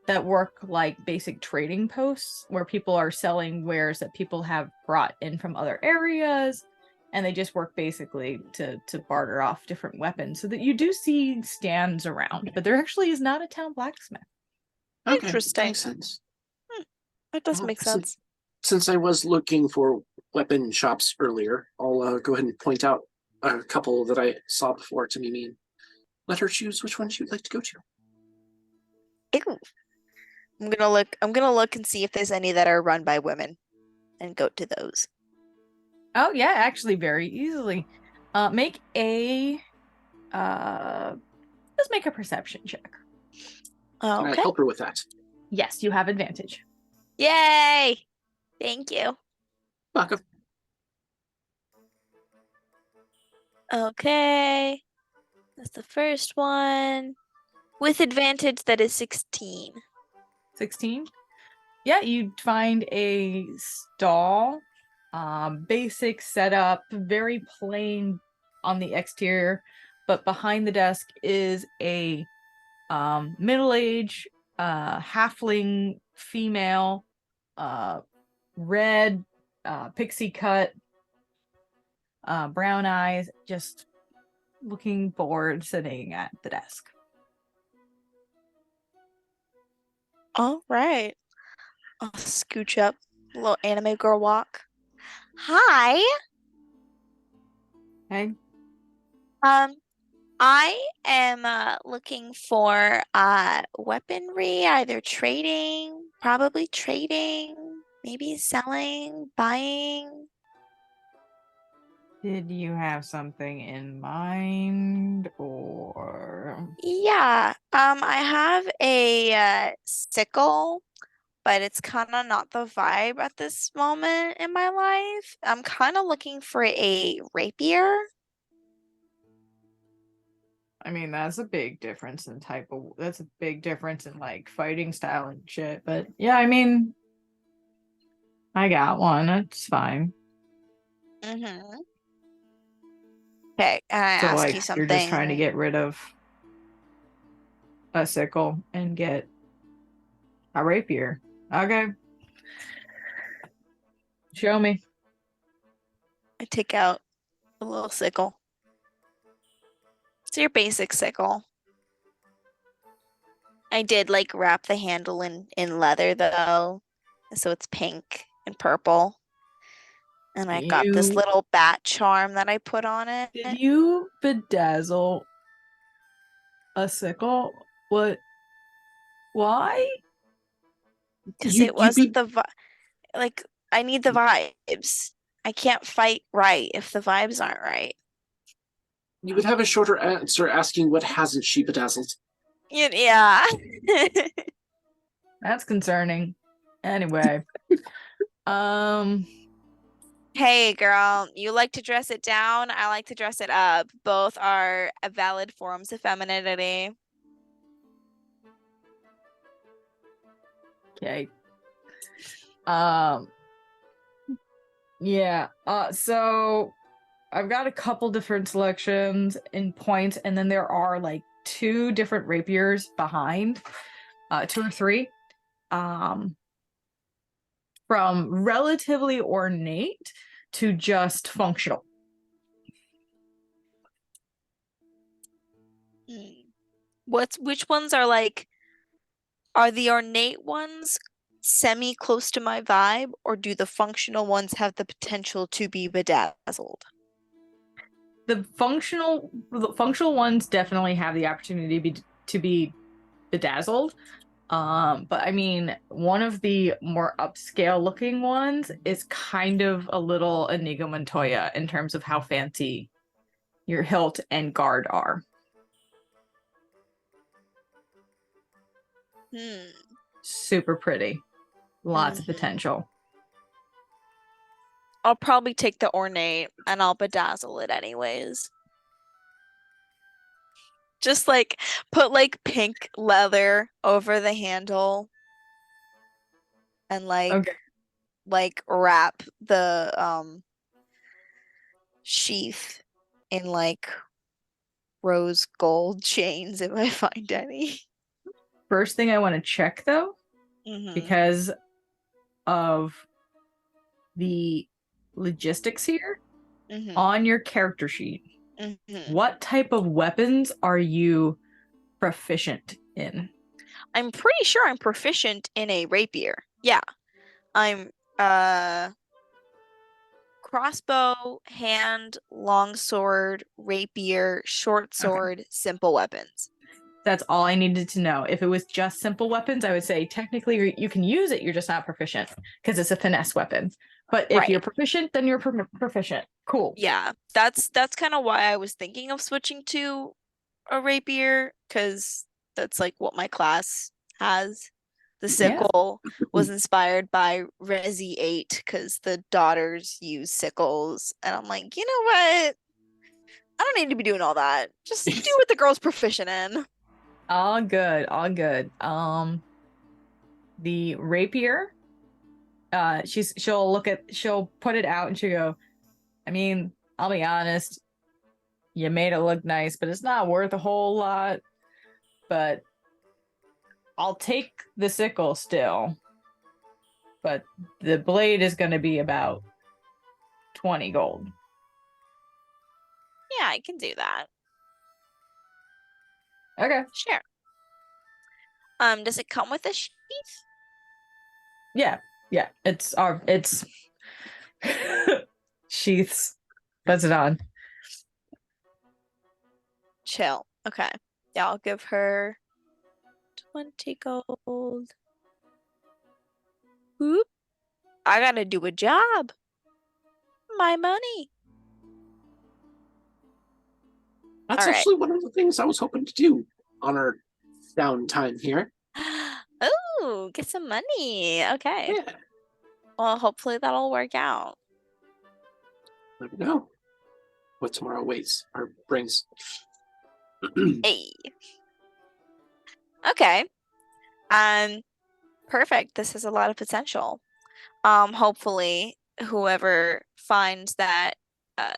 that work like basic trading posts where people are selling wares that people have brought in from other areas, and they just work basically to barter off different weapons, so that you do see stands around, but there actually is not a town blacksmith. Okay, Interesting. makes sense. That does Well, make sense. Since I was looking for weapon shops earlier, I'll go ahead and point out a couple that I saw before to Mimi and let her choose which ones you'd like to go to. Ew. I'm gonna look and see if there's any that are run by women and go to those. Oh yeah, actually very easily. Make a let's make a perception check. Can I Okay. help her with that? Yes, you have advantage. Yay! Thank you. Welcome. Okay. That's the first one. With advantage, that is 16. 16. Yeah, you find a stall, basic setup, very plain on the exterior, but behind the desk is a middle-aged halfling female, red, pixie cut, brown eyes, just looking bored, sitting at the desk. All right. I'll scooch up, a little anime girl walk. Hi. Okay. I am looking for weaponry, either trading, probably trading, maybe selling, buying. Did you have something in mind, or? Yeah, I have a sickle, but it's kind of not the vibe at this moment in my life. I'm kind of looking for a rapier. I mean, that's a big difference in that's a big difference in like fighting style and shit. But yeah, I mean, I got one. It's fine. Mm-hmm. Okay, can I So ask you like, you're just trying to something? get rid of a sickle and get a rapier. Okay, show me. I take out a little sickle. It's your basic sickle. I did like wrap the handle in leather though, so it's pink and purple. And I got this You little bat charm that I put on it did you bedazzle a sickle? What? Why? because You it you wasn't be the like I need the vibes. I can't fight right if the vibes aren't right. you would have a shorter answer asking what hasn't she bedazzled. Yeah. That's concerning. Anyway, um, Hey girl, you like to dress it down, I like to dress it up. Both are valid forms of femininity. okay. Um, yeah. So I've got a couple different selections in points, and then there are like two different rapiers behind, two or three. Um, from relatively ornate to just functional. Hmm. Which ones are like, are the ornate ones semi close to my vibe, or do the functional ones have the potential to be bedazzled? The functional ones definitely have the opportunity to be bedazzled. But I mean, one of the more upscale looking ones is kind of a little Inigo Montoya in terms of how fancy your hilt and guard are. Hmm. Super pretty. Lots of Mhm. potential. I'll probably take the ornate and I'll bedazzle it anyways. Just like put like pink leather over the handle and Okay. like wrap the sheath in like rose gold chains if I find any. First thing I want to check though, Mm-hmm. because of the logistics here, Mm-hmm. on your character sheet, Mm-hmm. what type of weapons are you proficient in? I'm pretty sure I'm proficient in a rapier. Yeah. I'm crossbow, hand, longsword, rapier, short Okay. sword, simple weapons. That's all I needed to know. If it was just simple weapons, I would say technically you can use it, you're just not proficient because it's a finesse weapon. But if you're Right. proficient, then you're proficient. Cool. Yeah. That's kind of why I was thinking of switching to a rapier, because that's like what my class has. The Yeah. sickle was inspired by Resi 8 because the daughters use sickles. And I'm like, you know what? I don't need to be doing all that. Just do what the girl's proficient in. All good, all good. The rapier, she'll put it out and she'll go, I mean, I'll be honest, you made it look nice, but it's not worth a whole lot. But I'll take the sickle still. But the blade is gonna be about 20 gold. Yeah, I can do that. Okay. Sure. Does it come with a sheath? Yeah. It's sheaths. Puts it on. Chill. Okay. Yeah, I'll give her 20 gold. Whoop. I gotta do a job. My money. That's All right. actually one of the things I was hoping to do on our downtime here. Oh, get some money. Okay. Yeah, Well, hopefully that'll work out. never know what tomorrow waits or brings. Hey. Okay. Perfect. This has a lot of potential. Hopefully whoever finds that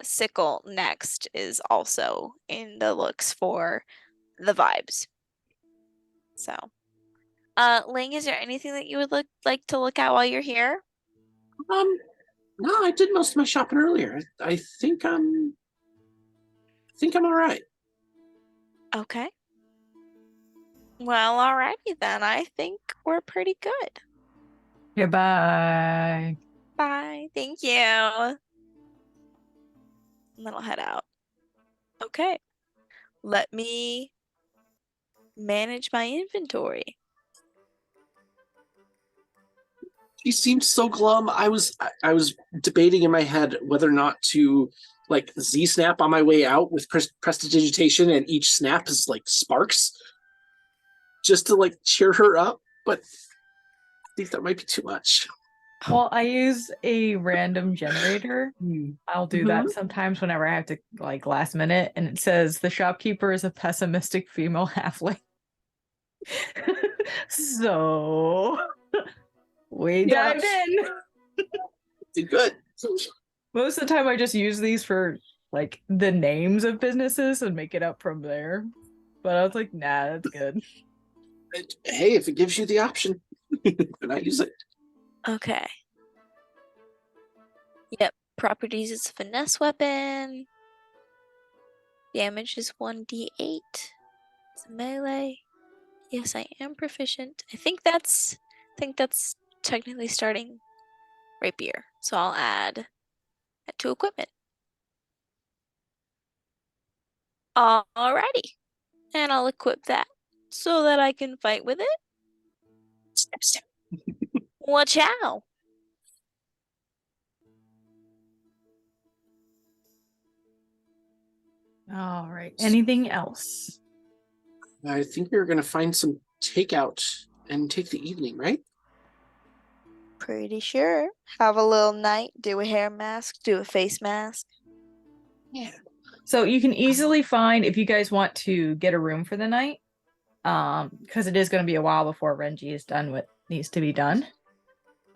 sickle next is also in the looks for the vibes. So, Ling, is there anything that you would like to look at while you're here? No, I did most of my shopping earlier. I think I'm all right. Okay. Well, alrighty then. I think we're pretty good. Goodbye. Bye. Thank you. And then I'll head out. Okay. Let me manage my inventory. She seemed so glum. I was debating in my head whether or not to like Z snap on my way out with prestidigitation, and each snap is like sparks, just to like cheer her up. But I think that might be too much. Well, I use a random generator. I'll do that Mhm. sometimes whenever I have to, like, last minute, and it says the shopkeeper is a pessimistic female halfling. So we Yeah. dived in. Did good. Most of the time I just use these for like the names of businesses and make it up from there. But I was like, nah, that's good. Hey, if it gives you the option, then I use it. Okay. Yep. Properties is a finesse weapon. Damage is 1d8. It's a melee. Yes, I am proficient. I think that's technically starting rapier. So I'll add that to equipment. Alrighty. And I'll equip that so that I can fight with it. Snap, snap. Watch out. All right. Anything else? I think we are going to find some takeout and take the evening, right? Pretty sure. Have a little night, do a hair mask, do a face mask. Yeah. So you can easily find, if you guys want to get a room for the night, because it is going to be a while before Renji is done what needs to be done.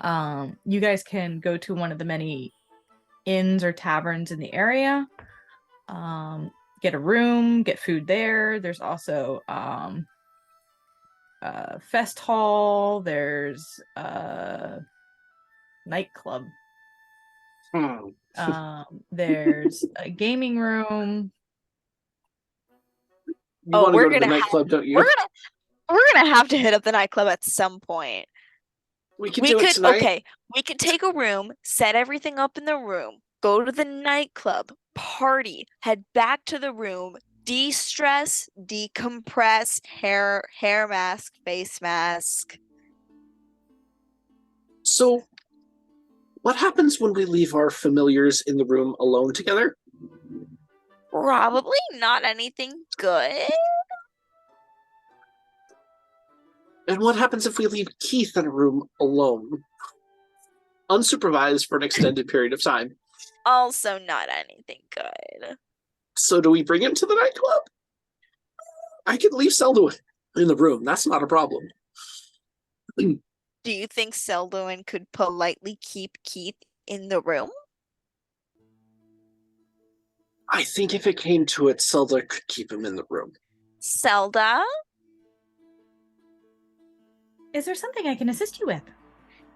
You guys can go to one of the many inns or taverns in the area, get a room, get food there. There's also fest hall. There's nightclub. There's a gaming room. You want to we're go to the gonna nightclub, don't you? we're gonna have to hit up the nightclub at some point. We could do it tonight. We could take a room, set everything up in the room, go to the nightclub, party, head back to the room, de-stress, decompress, hair mask, face mask. So, what happens when we leave our familiars in the room alone together? Probably not anything good. And what happens if we leave Keith in a room alone, unsupervised for an extended period of time? Also not anything good. So, do we bring him to the nightclub? I could leave Selduin. in the room. That's not a problem. Do you think Seldoin could politely keep Keith in the room? I think if it came to it, Zelda could keep him in the room. Zelda? Is there something I can assist you with?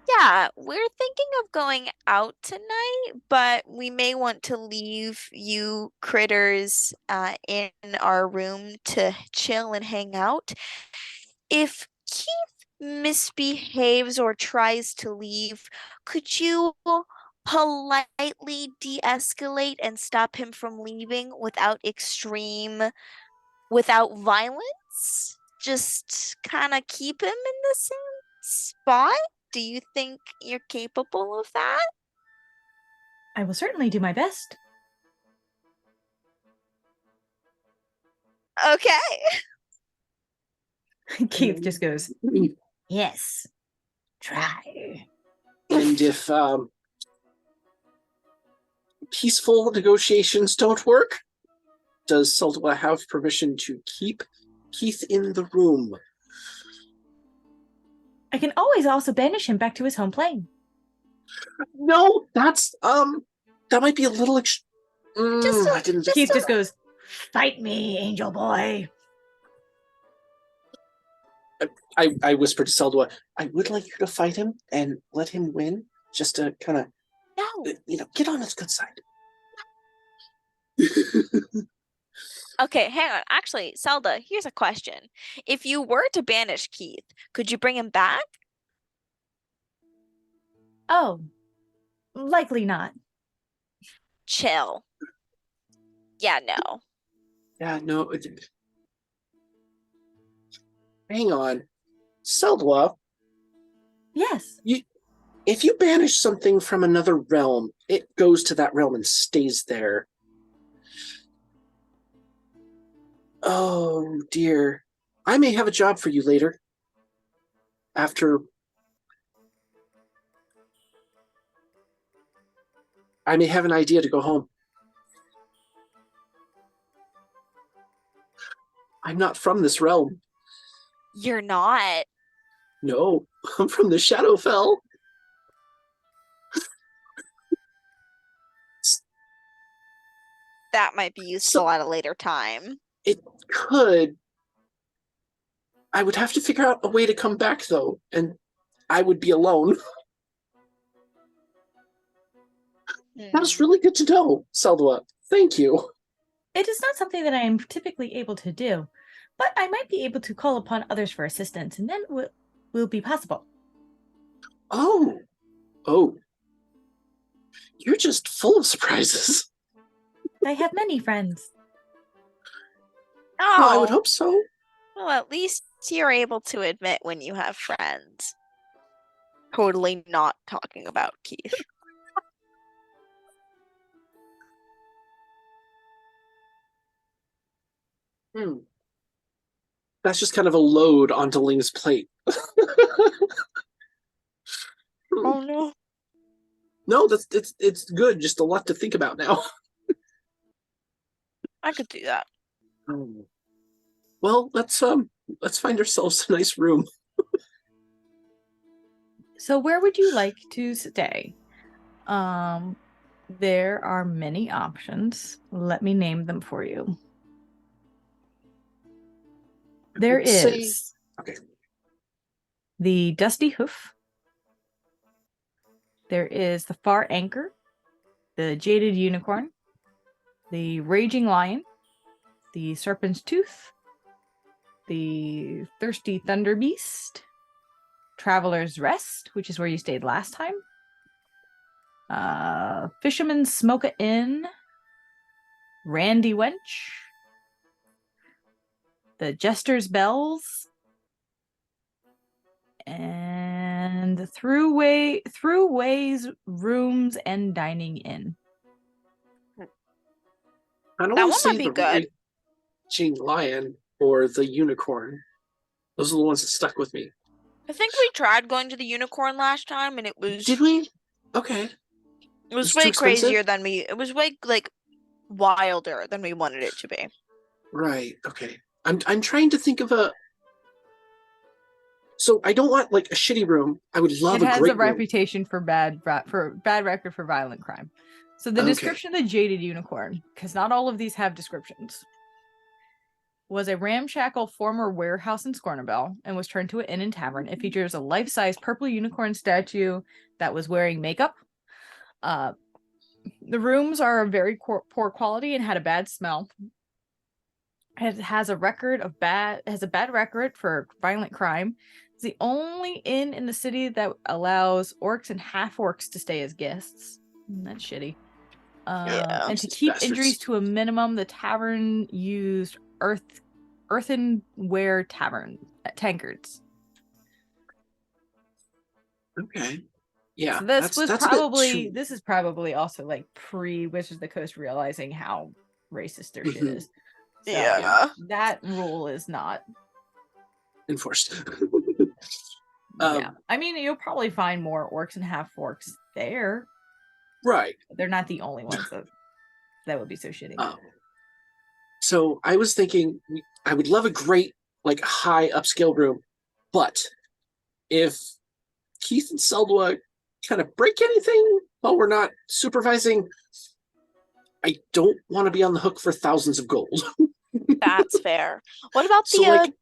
Yeah, we're thinking of going out tonight, but we may want to leave you critters in our room to chill and hang out. If Keith misbehaves or tries to leave, could you politely de-escalate and stop him from leaving without violence? Just kind of keep him in the same spot? Do you think you're capable of that? I will certainly do my best. Okay. Keith just goes, yes, try. And if peaceful negotiations don't work, does Zelda have permission to keep Keith in the room? I can always also banish him back to his home plane. No, that's that might be a little. I didn't. Keith just goes, fight me, angel boy. I whispered to Zelda, I would like you to fight him and let him win, just to kind of, No. Get on his good side. Okay, hang on. Actually, Zelda, here's a question. If you were to banish Keith, could you bring him back? Oh, likely not. Chill. Yeah, no. Yeah, no. Hang on. Zelda, Yes. if you banish something from another realm, it goes to that realm and stays there. Oh, dear. I may have a job for you later. After I may have an idea to go home. I'm not from this realm. You're not. No, I'm from the Shadowfell. That might be useful at a later time. It could. I would have to figure out a way to come back, though, and I would be alone. That was really good to know, Zelda. Thank you. It is not something that I am typically able to do, but I might be able to call upon others for assistance, and then will be possible. Oh. You're just full of surprises. I have many friends. Oh, Well, I would hope so. Well, at least you're able to admit when you have friends. Totally not talking about Keith. That's just kind of a load onto Ling's plate. Oh no. No, it's good. Just a lot to think about now. I could do that. Well, let's find ourselves a nice room. So where would you like to stay? There are many options. Let me name them for you. There is the Dusty Hoof. There is the Far Anchor, the Jaded Unicorn, the Raging Lion, the Serpent's Tooth, the Thirsty Thunder Beast, Traveler's Rest, which is where you stayed last time, Fisherman's Smoke Inn, Randy Wench, the Jester's Bells, and Throughways Rooms and Dining Inn. I don't That want one to might say be the good. Raging Lion or the Unicorn. Those are the ones that stuck with me. I think we tried going to the unicorn last time and it was Did we? Okay. it was It's way too expensive? crazier than it was way wilder than we wanted it to be. Right. Okay. I'm trying to think of a So I don't want like a shitty room. I would love It a has great a room. reputation for bad record for violent crime. So the Okay. description of the Jaded Unicorn, because not all of these have descriptions, was a ramshackle former warehouse in Scornubel and was turned to an inn and tavern. It features a life-size purple unicorn statue that was wearing makeup. The rooms are of very poor quality and had a bad smell. It has a bad record for violent crime. It's the only inn in the city that allows orcs and half-orcs to stay as guests. That's shitty. Yeah. And to These keep bastards. injuries to a minimum, the tavern used earthenware tankards. Okay. Yeah. So this was that's probably a bit this is probably also like Wizards of the Coast realizing how racist their shit is. So Yeah. that rule is not enforced. yeah. I mean, you'll probably find more orcs and half-orcs there. Right. But they're not the only ones that would be so shitty. So I was thinking I would love a great, like, high upscale room, but if Keith and Seldwa kind of break anything while we're not supervising, I don't want to be on the hook for thousands of gold. That's fair. What about So, like,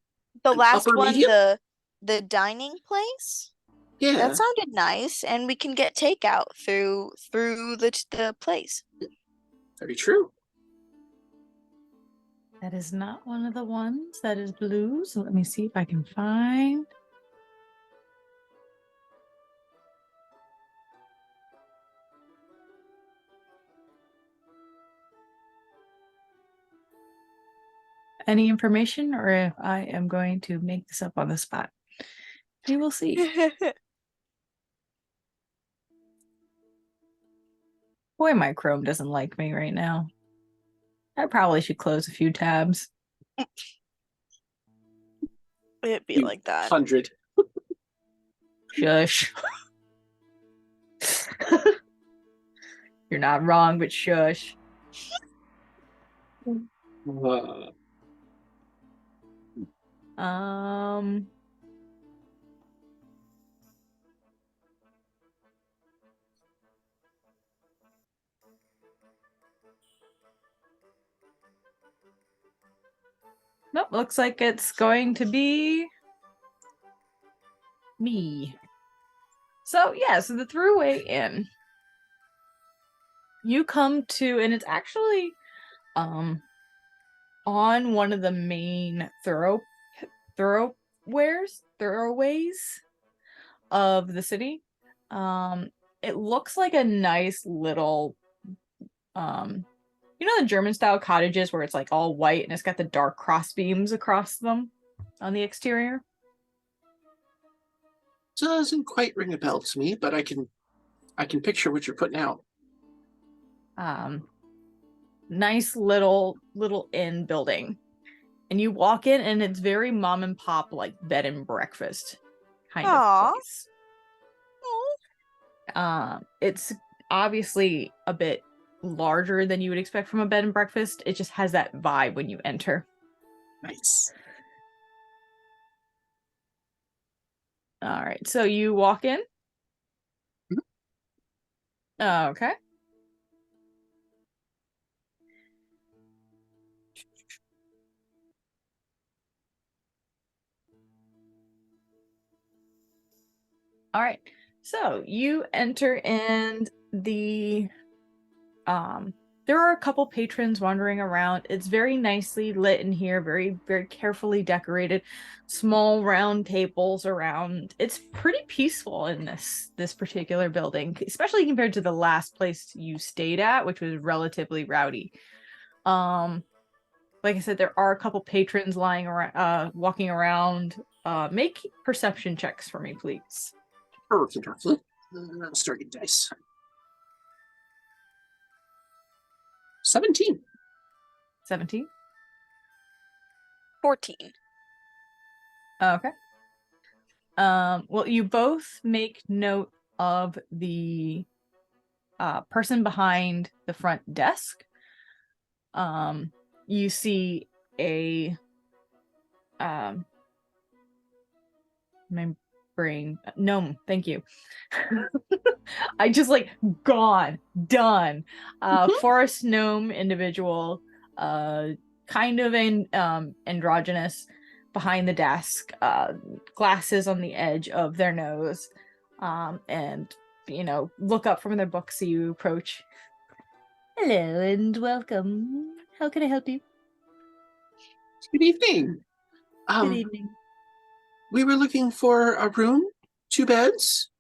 the an last upper one, medium? the dining place? Yeah. That sounded nice, and we can get takeout through the place. Very true. That is not one of the ones that is blue. So let me see if I can find. Any information, or if I am going to make this up on the spot. We will see. Boy, my Chrome doesn't like me right now. I probably should close a few tabs. It'd be like that. 100. Shush. You're not wrong, but shush. Nope, looks like it's going to be me. So yeah, so the Throughway Inn. You come to, and it's actually on one of the main thoroughways of the city. It looks like a nice little you know the German style cottages where it's like all white and it's got the dark cross beams across them on the exterior? Doesn't quite ring a bell to me, but I can picture what you're putting out. Nice little inn building. And you walk in and it's very mom and pop, like bed and breakfast kind Aw. of place. It's obviously a bit larger than you would expect from a bed and breakfast. It just has that vibe when you enter. Nice. All right, so you walk in. Okay. All right. So you enter and there are a couple patrons wandering around. It's very nicely lit in here, very, very carefully decorated, small round tables around. It's pretty peaceful in this particular building, especially compared to the last place you stayed at, which was relatively rowdy. Like I said, there are a couple patrons lying around, walking around. Make perception checks for me, please. Perfect. Starting dice. 17. 17. 14. Okay. Well, you both make note of the person behind the front desk. You see a My brain. Gnome, thank you. I just like gone, done. Forest gnome individual, kind of androgynous, behind the desk, glasses on the edge of their nose, and look up from their book. So you approach. Hello and welcome. How can I help you? Good evening. Good evening. We were looking for a room, 2 beds.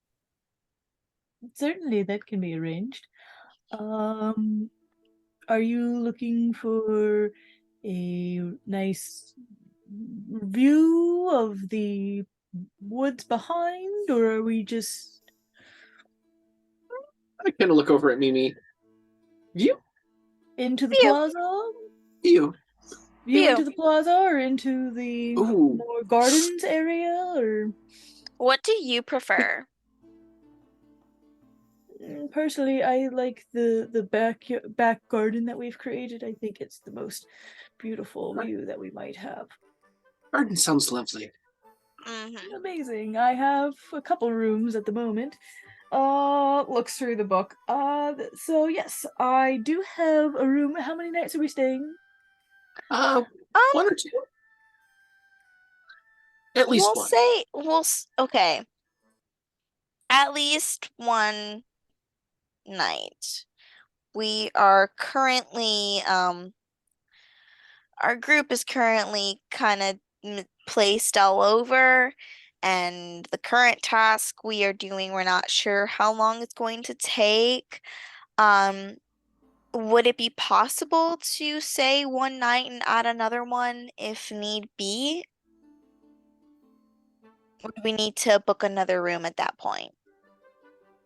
Certainly, that can be arranged. Are you looking for a nice view of the woods behind, or are we just I kind of look over at Mimi. You? into the View. plaza? You? View View. into the plaza, or into the Ooh. more gardens area, or What do you prefer? Personally, I like the back garden that we've created. I think it's the most beautiful view that we might have. Garden sounds lovely. Mm-hmm. Amazing. I have a couple rooms at the moment. Looks through the book. So yes, I do have a room. How many nights are we staying? 1 or 2? At least We'll 1. say okay. At least 1 night. We are currently our group is currently kind of placed all over, and the current task we are doing, we're not sure how long it's going to take. Um, would it be possible to say 1 night and add another one if need be? Or do we need to book another room at that point?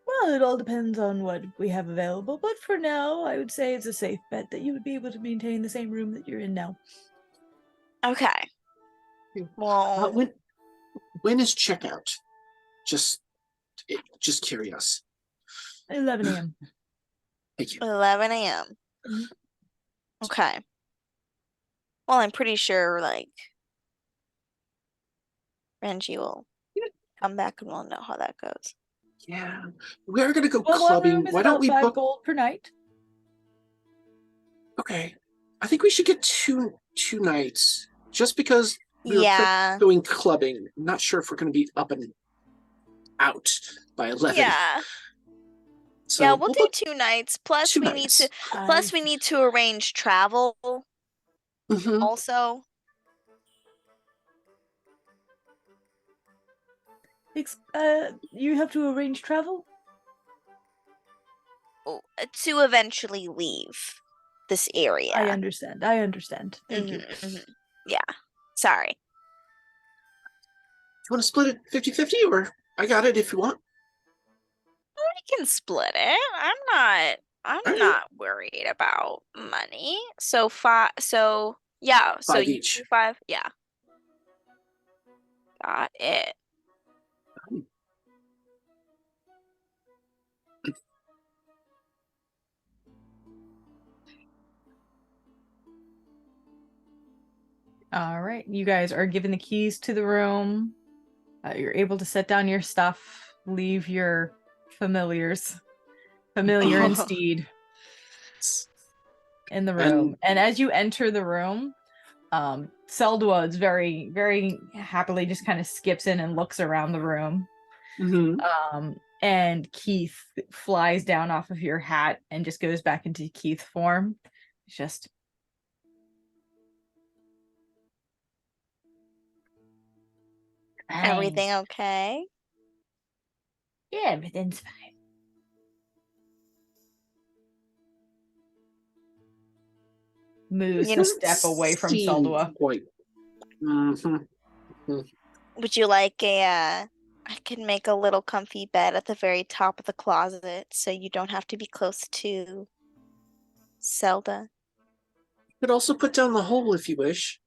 Well, it all depends on what we have available, but for now, I would say it's a safe bet that you would be able to maintain the same room that you're in now. Okay. Well, When is checkout? Just curious. 11 a.m. Thank you. 11 a.m. Mhm. Okay. Well, I'm pretty sure, like, Renji will come back and we'll know how that goes. Yeah, we are gonna go Well, one clubbing. room is Why don't about we 5 book? gold per night. Okay, I think we should get two nights, just because we were Yeah. going clubbing. I'm not sure if we're gonna be up and out by 11. Yeah. So Yeah, we'll do book 2 nights. Plus 2 we need to nights. we need to arrange travel Mhm. also. You have to arrange travel? To eventually leave this area. I understand. Thank you. Yeah. Sorry. You want to split it 50-50, or I got it if you want. We can split it. I'm All right. not worried about money. So 5 yeah, so 5 you each. do 5. Yeah. Got it. All right, you guys are given the keys to the room. You're able to set down your stuff, leave your familiars, familiar and steed, in the room. And as you enter the room, Seldwa is very, very happily just kind of skips in and looks around the room. And Keith flies down off of your hat and just goes back into Keith form. It's just Everything okay? Yeah, everything's fine. Moves You a step away from Seldwa. Would you like I can make a little comfy bed at the very top of the closet so you don't have to be close to Zelda. You could also put down the hole if you wish.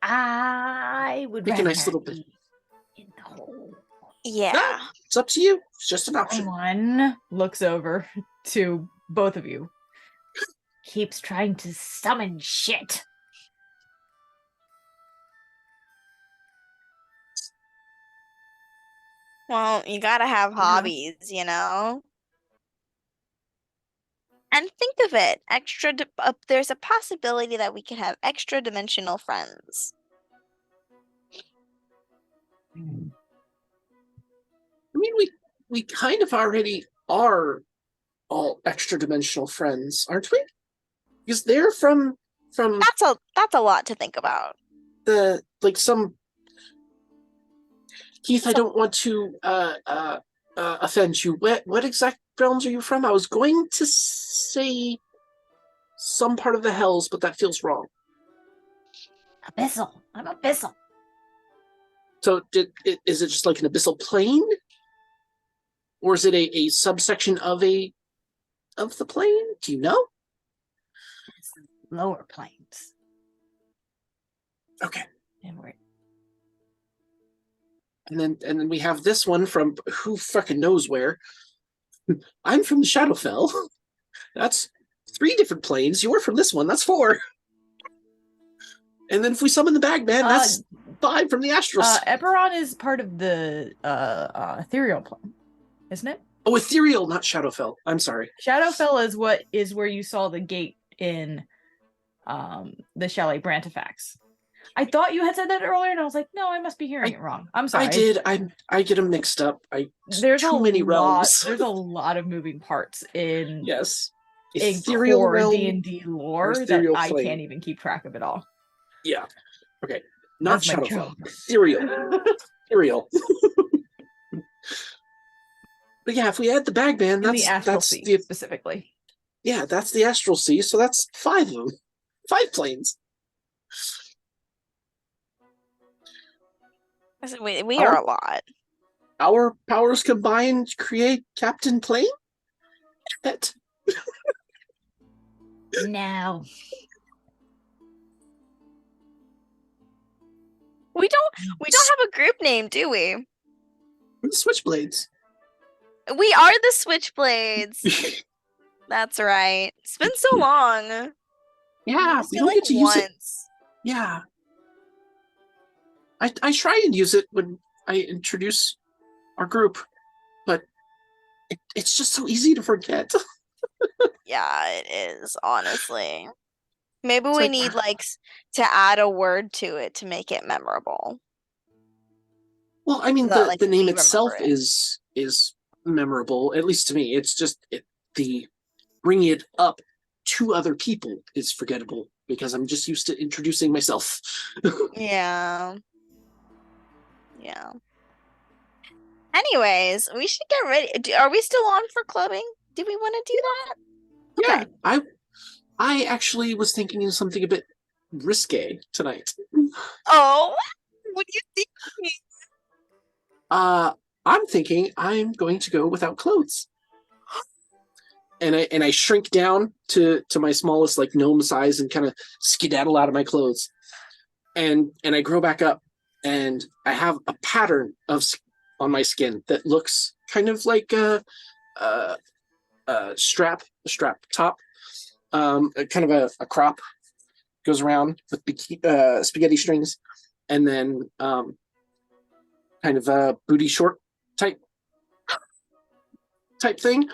I would Make a rather nice little bed. in the hole. Yeah. No, it's up to you. It's just an option. Someone looks over to both of you. Keeps trying to summon shit. Well, you gotta have Yeah. hobbies, And think of it, there's a possibility that we could have extra dimensional friends. I mean, we kind of already are all extra dimensional friends, aren't we? Because they're from That's a lot to think about. the like some Keith. I don't want to offend you. What exact realms are you from? I was going to say some part of the hells, but that feels wrong. Abyssal. I'm abyssal. So is it just like an abyssal plane? Or is it a subsection of the plane? Do you know? It's lower planes. Okay. And And then we have this one from who fucking knows where. I'm from the Shadowfell. That's 3 different planes. You're from this one. That's 4. And then if we summon the Bagman, that's 5 from the astral. Eberron is part of the ethereal plane, isn't it? Oh, ethereal, not Shadowfell. I'm sorry. Shadowfell is where you saw the gate in the Chalet Brantifax. I thought you had said that earlier, and I was like, no, I must be hearing it wrong. I'm sorry. I did. I get them mixed up. There's too many realms. There's a lot of moving parts in yes. in Ethereal core realm D&D lore that ethereal I plane. can't even keep track of it all. Yeah. Okay. Not That's my Shadowfell. joke. Ethereal. Ethereal. But yeah, if we add the Bagman, In the Astral that's Sea, specifically. Yeah, that's the Astral Sea, so that's 5 of them. 5 planes. We are a lot. Our powers combined create Captain Plane? Pet. No. We don't have a group name, do we? We're the Switchblades. We are the Switchblades. That's right. It's been so long. Yeah, we don't get to use it. Yeah. I try and use it when I introduce our group, but it's just so easy to forget. Yeah, it is, honestly. Maybe we need to add a word to it to make it memorable. Well, I mean, the name itself is memorable, at least to me. It's just the bringing it up to other people is forgettable because I'm just used to introducing myself. Yeah. Anyways, we should get ready. Are we still on for clubbing? Do we want to do that? Yeah, okay. I actually was thinking of something a bit risque tonight. Oh, what do you think? I'm thinking I'm going to go without clothes. And I shrink down to my smallest like gnome size and kind of skedaddle out of my clothes. And I grow back up and I have a pattern on my skin that looks kind of like a strap top, kind of a crop goes around with spaghetti strings, and then kind of a booty short type thing,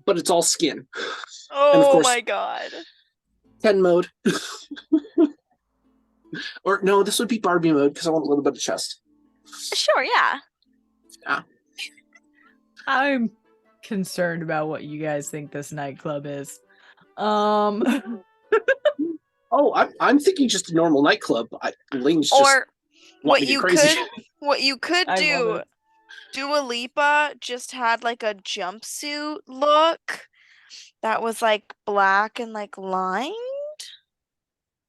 but it's all skin. Oh, and of course, my god. 10 mode. Or no, this would be Barbie mode because I want a little bit of chest. Sure, yeah. Yeah. I'm concerned about what you guys think this nightclub is. Oh, I'm thinking just a normal nightclub. Lane's just or what you could do. Dua Lipa just had like a jumpsuit look that was like black and like lined.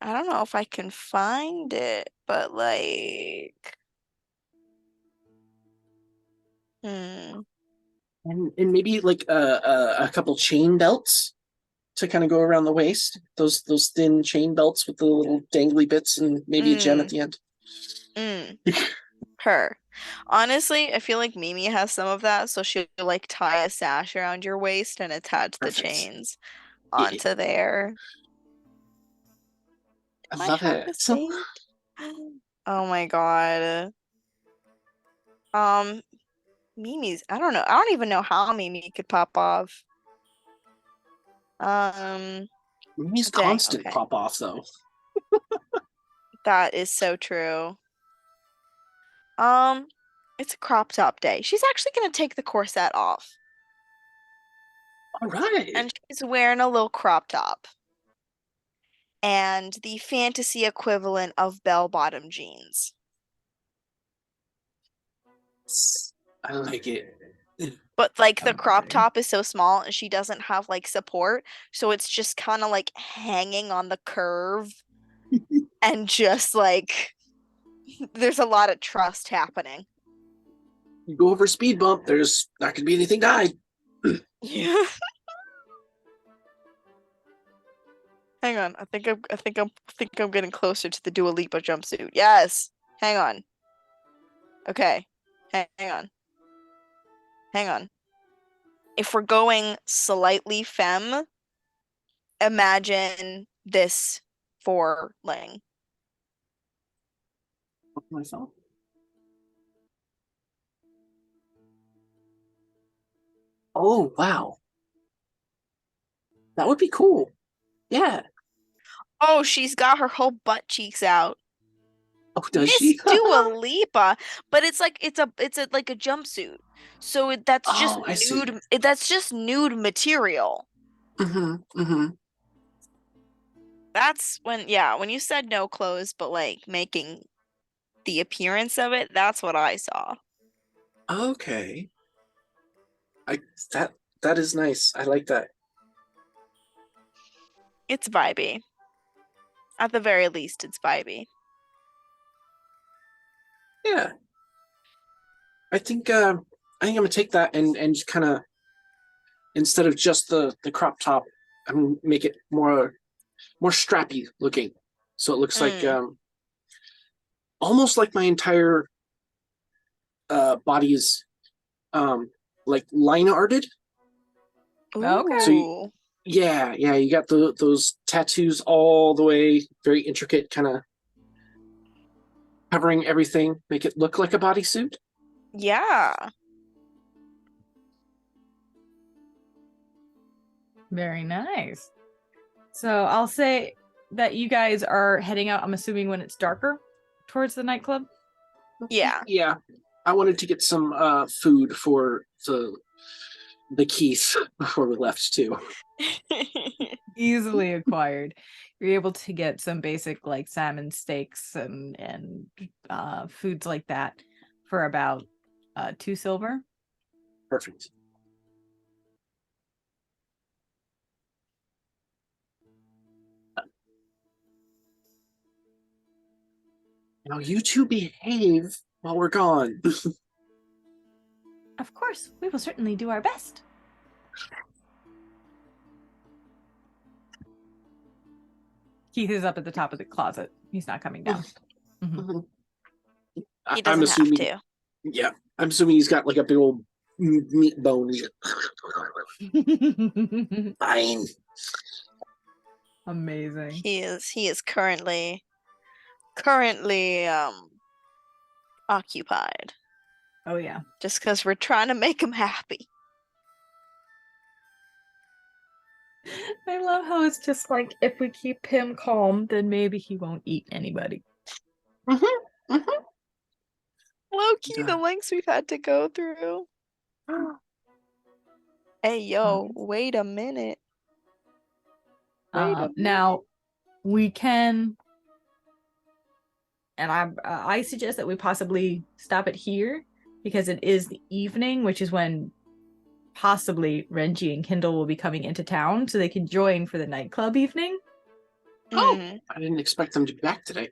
I don't know if I can find it, but like and maybe like a couple chain belts to kind of go around the waist. Those thin chain belts with the little dangly bits and maybe a gem at the end. Her. Honestly, I feel like Mimi has some of that, so she'll like tie a sash around your waist and attach the chains onto there. I love it. Oh my god. Mimi's. I don't know. I don't even know how Mimi could pop off. Mimi's Dang, constant okay. pop off though. That is so true. It's a crop top day. She's actually gonna take the corset off. All right. And she's wearing a little crop top. And the fantasy equivalent of bell-bottom jeans. I like it. But like the crop Okay. top is so small and she doesn't have like support, so it's just kind of like hanging on the curve and just like there's a lot of trust happening. You go over a speed bump, there's not gonna be anything to hide. Yeah. Hang on. I think I'm getting closer to the Dua Lipa jumpsuit. Yes. Hang on. Okay. Hang on. Hang on. If we're going slightly femme, imagine this for Ling. Myself. Oh wow, that would be cool. Yeah. Oh, she's got her whole butt cheeks out. Oh, does Miss she? Dua Lipa, but it's like it's a like a jumpsuit. So that's just Oh, I see. nude. That's just nude material. Mm-hmm. That's when you said no clothes, but like making the appearance of it, that's what I saw. Okay. I that that is nice. I like that. It's vibey. At the very least, it's vibey. Yeah. I think I'm gonna take that and just kind of instead of just the crop top, I'm gonna make it more strappy looking. So it looks like Mm. almost like my entire body is like line arted. Okay. So Ooh. yeah, you got those tattoos all the way, very intricate, kind of covering everything, make it look like a bodysuit. Yeah. Very nice. So I'll say that you guys are heading out, I'm assuming when it's darker, towards the nightclub. Yeah. Yeah, I wanted to get some food for the keys before we left too. Easily acquired. You're able to get some basic like salmon steaks and foods like that for about 2 silver. Perfect. Now you two behave while we're gone. Of course, we will certainly do our best. Keith is up at the top of the closet. He's not coming down. Mhm. He I'm doesn't have assuming. to. Yeah, I'm assuming he's got like a big old meat bone. Fine. Amazing. He is currently occupied. Oh yeah. Just because we're trying to make him happy. I love how it's just like if we keep him calm, then maybe he won't eat anybody. Mm-hmm. Mm-hmm. Low key, the lengths we've had to go through. Hey, yo, wait a minute. Now we can, and I suggest that we possibly stop it here because it is the evening, which is when possibly Renji and Kindle will be coming into town, so they can join for the nightclub evening. Oh, Mm. I didn't expect them to be back today.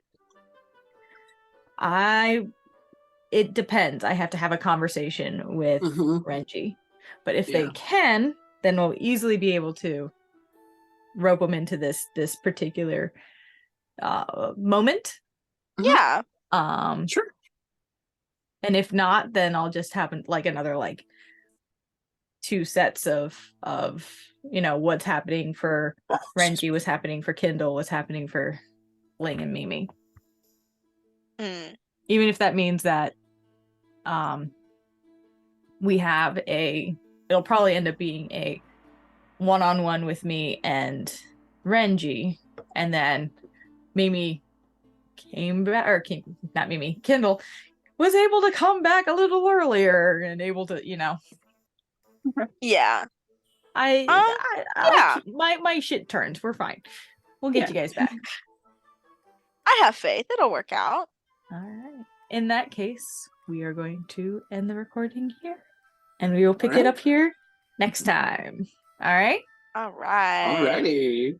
It depends. I have to have a conversation with Renji, but if they can, then we'll easily be able to rope them into this particular moment. Yeah. Sure. And if not, then I'll just have like another like 2 sets of what's happening for Renji, what's happening for Kindle, what's happening for Ling and Mimi. Mm. Even if that means that we have it'll probably end up being a one-on-one with me and Renji, and then Mimi not Mimi, Kindle was able to come back a little earlier and able to, Yeah. I'll Yeah. keep, my shit turns. We're fine. We'll get you guys back. I have faith. It'll work out. All right. In that case, we are going to end the recording here, and we will pick it up here next time. All right. All right. Alrighty.